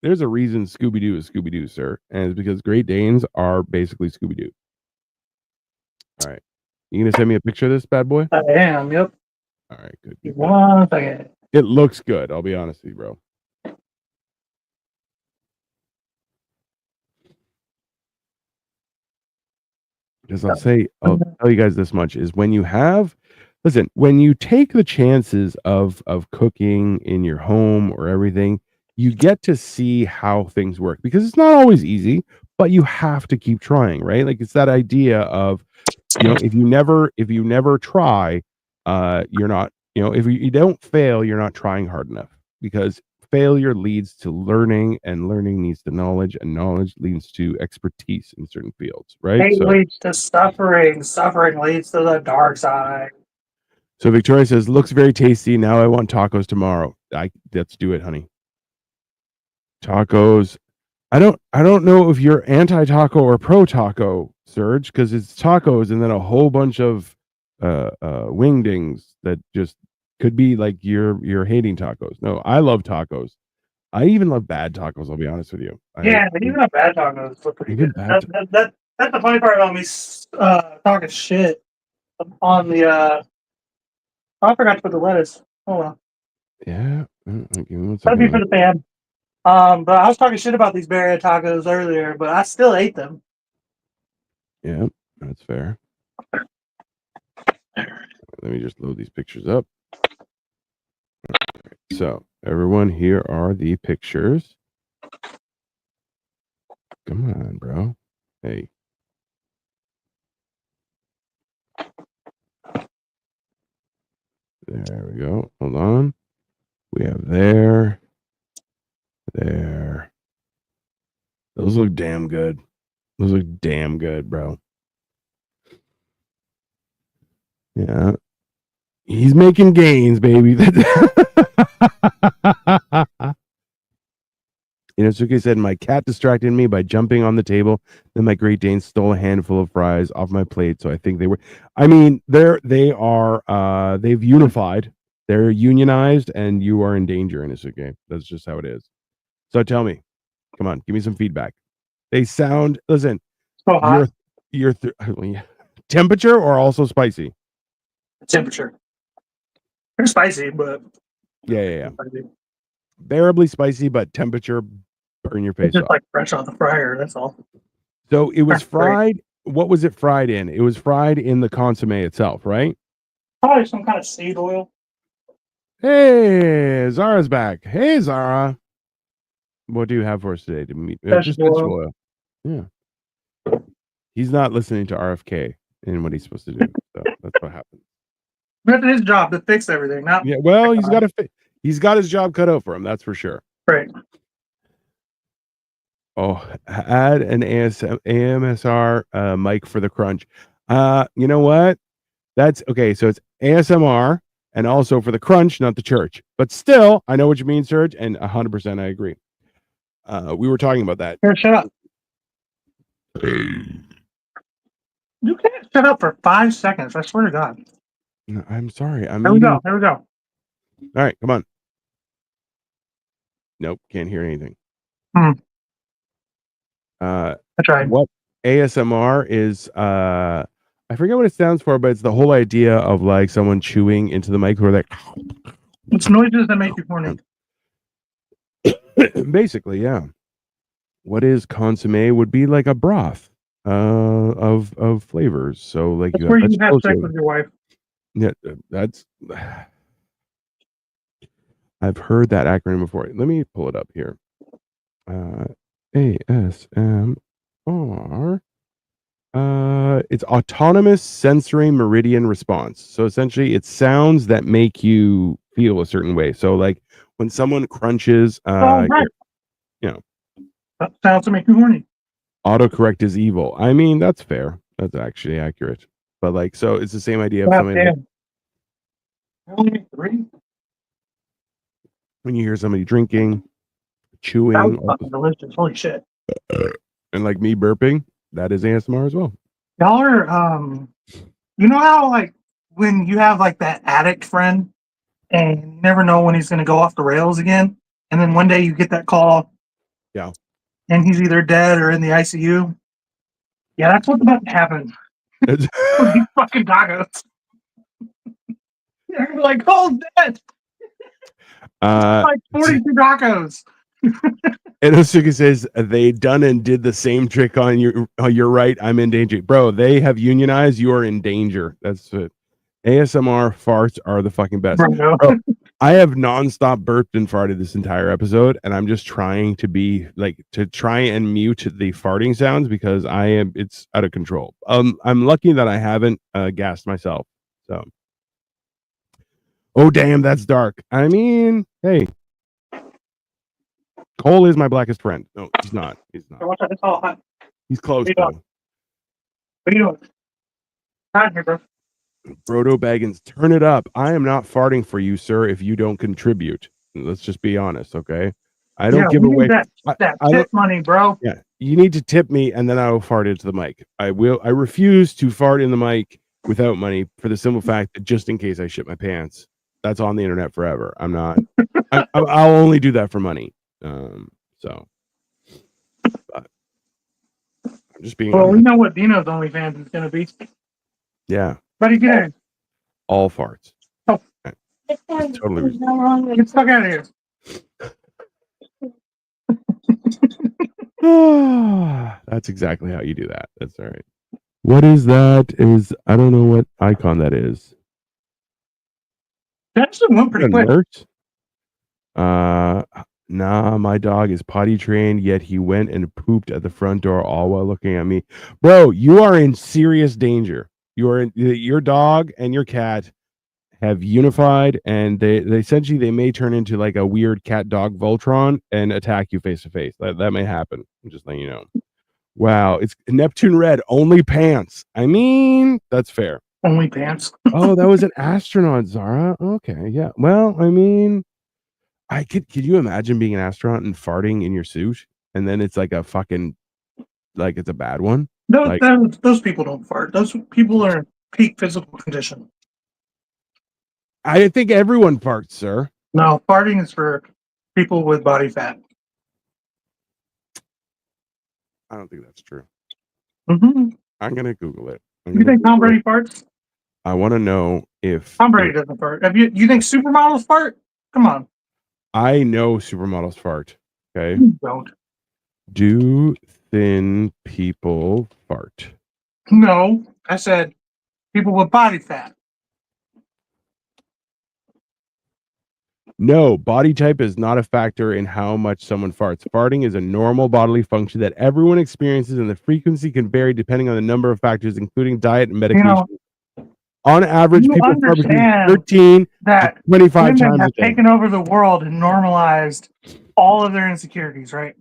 Speaker 1: there's a reason Scooby Doo is Scooby Doo, sir, and it's because Great Danes are basically Scooby Doo. All right, you gonna send me a picture of this bad boy?
Speaker 2: I am. Yep.
Speaker 1: All right, good.
Speaker 2: Give me 1 second.
Speaker 1: It looks good. I'll be honest with you, bro. Because I'll tell you guys this much is when you take the chances of cooking in your home or everything, you get to see how things work, because it's not always easy, but you have to keep trying, right? Like it's that idea of, if you never try, you're not, if you don't fail, you're not trying hard enough, because failure leads to learning, and learning leads to knowledge, and knowledge leads to expertise in certain fields, right?
Speaker 2: Hate leads to suffering. Suffering leads to the dark side.
Speaker 1: So Victoria says, looks very tasty. Now I want tacos tomorrow. Let's do it, honey. Tacos. I don't know if you're anti-taco or pro-taco, Serge, because it's tacos and then a whole bunch of wingdings that just could be like you're hating tacos. No, I love tacos. I even love bad tacos, I'll be honest with you.
Speaker 2: Yeah, even a bad tacos look pretty
Speaker 1: Even
Speaker 2: good.
Speaker 1: bad
Speaker 2: That's the funny part about me talking shit on the. I forgot to put the lettuce. Oh well.
Speaker 1: Yeah. Give me one
Speaker 2: That'd be
Speaker 1: second.
Speaker 2: for the fam. But I was talking shit about these Birria tacos earlier, but I still ate them.
Speaker 1: Yeah, that's fair. Let me just load these pictures up. So, everyone, here are the pictures. Come on, bro. Hey. There we go. Hold on. We have there. Those look damn good. Those look damn good, bro. Yeah. He's making gains, baby. Inosuke said, my cat distracted me by jumping on the table. Then my Great Dane stole a handful of fries off my plate. So I think they were, I mean, they've unified. They're unionized and you are in danger, Inosuke. That's just how it is. So tell me, come on, give me some feedback. They sound, listen,
Speaker 2: So hot.
Speaker 1: your temperature or also spicy?
Speaker 2: Temperature. They're spicy, but
Speaker 1: Yeah.
Speaker 2: spicy.
Speaker 1: Bearably spicy, but temperature burn your face
Speaker 2: It's just
Speaker 1: off.
Speaker 2: like fresh off the fryer. That's all.
Speaker 1: So it was
Speaker 2: That's great.
Speaker 1: fried. What was it fried in? It was fried in the consomme itself, right?
Speaker 2: Probably some kind of seed oil.
Speaker 1: Hey, Zara's back. Hey, Zara. What do you have for us today? To meet just vegetable oil. Yeah. He's not listening to RFK and what he's supposed to do. So that's what happened.
Speaker 2: That's his job to fix everything. Not
Speaker 1: Yeah. Well, he's got his job cut out for him. That's for sure.
Speaker 2: right.
Speaker 1: Oh, add an AMSR mic for the crunch. You know what? That's okay. So it's ASMR and also for the crunch, not the church. But still, I know what you mean, Serge, and 100% I agree. We were talking about that.
Speaker 2: Here, shut up. You can't shut up for 5 seconds. I swear to God.
Speaker 1: I'm sorry. I'm
Speaker 2: There we
Speaker 1: eating.
Speaker 2: go. There we go.
Speaker 1: All right, come on. Nope, can't hear anything.
Speaker 2: I tried.
Speaker 1: What ASMR is? I forget what it stands for, but it's the whole idea of like someone chewing into the mic, where like
Speaker 2: It's noises that make you horny.
Speaker 1: basically, yeah. What is consomme? Would be like a broth of flavors. So like
Speaker 2: That's
Speaker 1: you
Speaker 2: where
Speaker 1: have
Speaker 2: you have
Speaker 1: vegetables.
Speaker 2: sex with your wife.
Speaker 1: Yeah, that's. I've heard that acronym before. Let me pull it up here. ASMR. It's autonomous sensory meridian response. So essentially, it's sounds that make you feel a certain way. So like when someone crunches,
Speaker 2: Right.
Speaker 1: you know,
Speaker 2: That sounds to make you horny.
Speaker 1: autocorrect is evil. I mean, that's fair. That's actually accurate. But like, so it's the same idea of
Speaker 2: Wow,
Speaker 1: somebody like,
Speaker 2: damn. I only make 3.
Speaker 1: when you hear somebody drinking,
Speaker 2: That
Speaker 1: chewing,
Speaker 2: was fucking delicious. Holy shit.
Speaker 1: and like me burping, that is ASMR as well.
Speaker 2: Y'all are you know how like when you have like that addict friend and you never know when he's gonna go off the rails again, and then one day you get that call.
Speaker 1: Yeah.
Speaker 2: And he's either dead or in the ICU. Yeah, that's what's about to happen with these fucking tacos. You're gonna be like, oh, dead. Like 42 tacos.
Speaker 1: And Osuka says they done and did the same trick on you. Oh, you're right. I'm in danger, bro. They have unionized. You are in danger. That's it. ASMR farts are the fucking best.
Speaker 2: Bro.
Speaker 1: Bro, I have nonstop burped and farted this entire episode, and I'm just trying to be like to try and mute the farting sounds because it's out of control. I'm lucky that I haven't gassed myself. So, oh damn, that's dark. I mean, hey. Cole is my blackest friend. No, he's not. He's not.
Speaker 2: It's all hot.
Speaker 1: He's close
Speaker 2: What
Speaker 1: though.
Speaker 2: are you doing? Hot here, bro.
Speaker 1: Brodo Baggins, turn it up. I am not farting for you, sir, if you don't contribute. Let's just be honest, okay? I don't give
Speaker 2: we need
Speaker 1: away.
Speaker 2: that
Speaker 1: I
Speaker 2: tip
Speaker 1: don't.
Speaker 2: money, bro.
Speaker 1: Yeah, you need to tip me, and then I will fart into the mic. I will. I refuse to fart in the mic without money for the simple fact that just in case I shit my pants, that's on the internet forever. I'm not. I'll only do that for money. So, but I'm just being
Speaker 2: Well, we
Speaker 1: honest.
Speaker 2: know what Dino's OnlyFans is gonna be.
Speaker 1: Yeah,
Speaker 2: Buddy, get in.
Speaker 1: all farts.
Speaker 2: Oh.
Speaker 1: Totally.
Speaker 2: Get the fuck out of here.
Speaker 1: That's exactly how you do that. That's all right. What is that? I don't know what icon that is.
Speaker 2: That actually went pretty quick.
Speaker 1: Alert? Nah, my dog is potty trained, yet he went and pooped at the front door all while looking at me. Bro, you are in serious danger. Your dog and your cat have unified, and they essentially they may turn into like a weird cat dog Voltron and attack you face to face. That may happen. I'm just letting you know. Wow, it's Neptune Red, only pants. I mean, that's fair.
Speaker 2: Only pants.
Speaker 1: Oh, that was an astronaut, Zara. Okay, yeah. Well, I mean, could you imagine being an astronaut and farting in your suit, and then it's like a fucking like it's a bad one? Like,
Speaker 2: Those people don't fart. Those people are in peak physical condition.
Speaker 1: I think everyone farts, sir.
Speaker 2: No, farting is for people with body fat.
Speaker 1: I don't think that's true.
Speaker 2: Mm-hmm.
Speaker 1: I'm gonna Google it.
Speaker 2: You think Tom Brady farts?
Speaker 1: I want to know if
Speaker 2: Tom Brady doesn't fart. You think supermodels fart? Come on.
Speaker 1: I know supermodels fart. Okay.
Speaker 2: You don't.
Speaker 1: Do thin people fart?
Speaker 2: No, I said people with body fat.
Speaker 1: No, body type is not a factor in how much someone farts. Farting is a normal bodily function that everyone experiences, and the frequency can vary depending on the number of factors, including diet and medication. On average,
Speaker 2: you
Speaker 1: people fart between
Speaker 2: understand
Speaker 1: 13
Speaker 2: that
Speaker 1: to 25
Speaker 2: women
Speaker 1: times
Speaker 2: have
Speaker 1: a day.
Speaker 2: taken over the world and normalized all of their insecurities, right?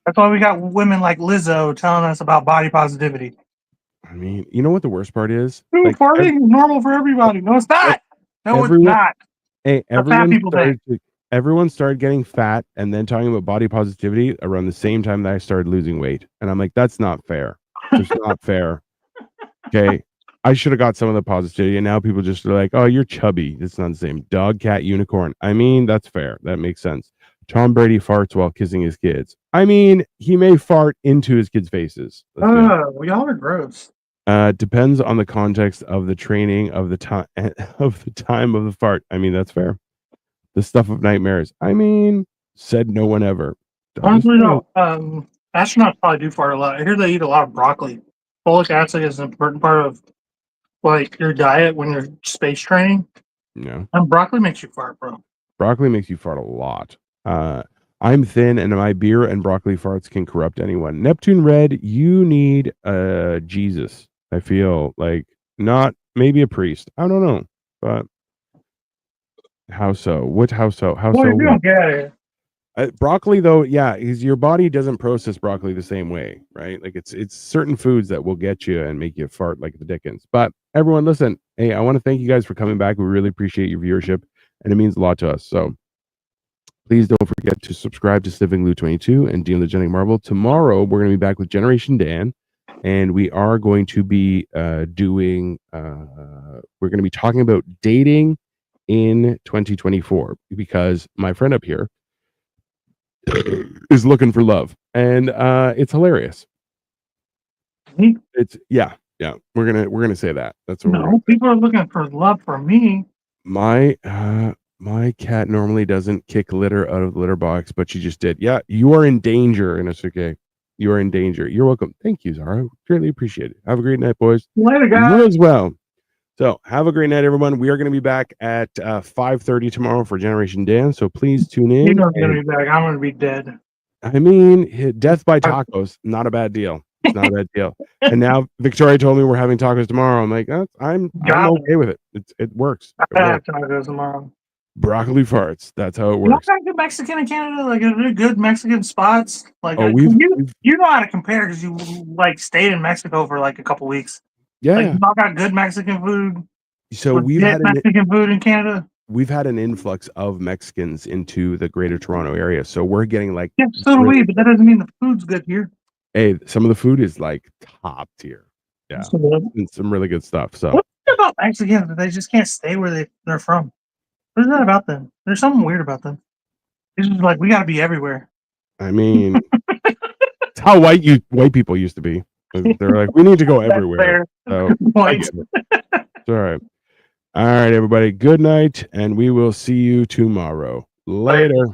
Speaker 2: That's why we got women like Lizzo telling us about body positivity.
Speaker 1: I mean, you know what the worst part is?
Speaker 2: Dude,
Speaker 1: Like,
Speaker 2: farting is normal for everybody. No, it's not. No, it's not.
Speaker 1: Hey,
Speaker 2: The fat people think.
Speaker 1: everyone started getting fat and then talking about body positivity around the same time that I started losing weight. And I'm like, that's not fair. It's not fair. Okay. I should have got some of the positivity, and now people just are like, oh, you're chubby. It's not the same. Dog, cat, unicorn. I mean, that's fair. That makes sense. Tom Brady farts while kissing his kids. I mean, he may fart into his kids' faces.
Speaker 2: We all are gross.
Speaker 1: Depends on the context of the training of the time of the time of the fart. I mean, that's fair. The stuff of nightmares. I mean, said no one ever.
Speaker 2: Honestly, no. Astronauts probably do fart a lot. I hear they eat a lot of broccoli. Folic acid is an important part of like your diet when you're space training.
Speaker 1: Yeah.
Speaker 2: And broccoli makes you fart, bro.
Speaker 1: Broccoli makes you fart a lot. I'm thin, and my beer and broccoli farts can corrupt anyone. Neptune Red, you need Jesus. I feel like not maybe a priest. I don't know, but how so? What? How so? How
Speaker 2: Well,
Speaker 1: so?
Speaker 2: you don't get out of here.
Speaker 1: Broccoli, though, yeah, is your body doesn't process broccoli the same way, right? Like it's certain foods that will get you and make you fart like the Dickens. But everyone, listen, hey, I want to thank you guys for coming back. We really appreciate your viewership, and it means a lot to us. So please don't forget to subscribe to Sniffing Glue 22 and Dean the Genetic Marble. Tomorrow we're going to be back with Generation Dan, and we are going to be doing. We're going to be talking about dating in 2024 because my friend up here is looking for love, and it's hilarious. It's yeah. We're gonna say that. That's what
Speaker 2: No, people are looking for love from me.
Speaker 1: My cat normally doesn't kick litter out of the litter box, but she just did. Yeah, you are in danger, and it's okay. You are in danger. You're welcome. Thank you, Zara. Greatly appreciate it. Have a great night, boys.
Speaker 2: Later, guys.
Speaker 1: You as well. So have a great night, everyone. We are going to be back at 5:30 tomorrow for Generation Dan. So please tune in.
Speaker 2: He's not going to be back. I'm going to be dead.
Speaker 1: I mean, death by tacos, not a bad deal. It's not a bad deal. And now Victoria told me we're having tacos tomorrow. I'm like, I'm okay with it. It works.
Speaker 2: I have tacos tomorrow.
Speaker 1: Broccoli farts. That's how it
Speaker 2: You know
Speaker 1: works.
Speaker 2: how to Mexican in Canada? Like, are there good Mexican spots? Like,
Speaker 1: Oh,
Speaker 2: you know how to compare because you like stayed in Mexico for like a couple weeks.
Speaker 1: Yeah.
Speaker 2: Like, y'all got good Mexican food.
Speaker 1: So
Speaker 2: Legit Mexican food in Canada.
Speaker 1: we've had an influx of Mexicans into the greater Toronto area. So we're getting like
Speaker 2: Yeah, so do we, but that doesn't mean the food's good here.
Speaker 1: hey, some of the food is like top tier. Yeah.
Speaker 2: So what
Speaker 1: And some really good stuff. So
Speaker 2: is it about Mexicans that they just can't stay where they're from? What is that about them? There's something weird about them. It's just like we gotta be everywhere.
Speaker 1: I mean it's how white people used to be. They're like, we need to go everywhere. So
Speaker 2: Good
Speaker 1: I
Speaker 2: point.
Speaker 1: get it. It's all right. All right, everybody. Good night, and we will see you tomorrow. Later.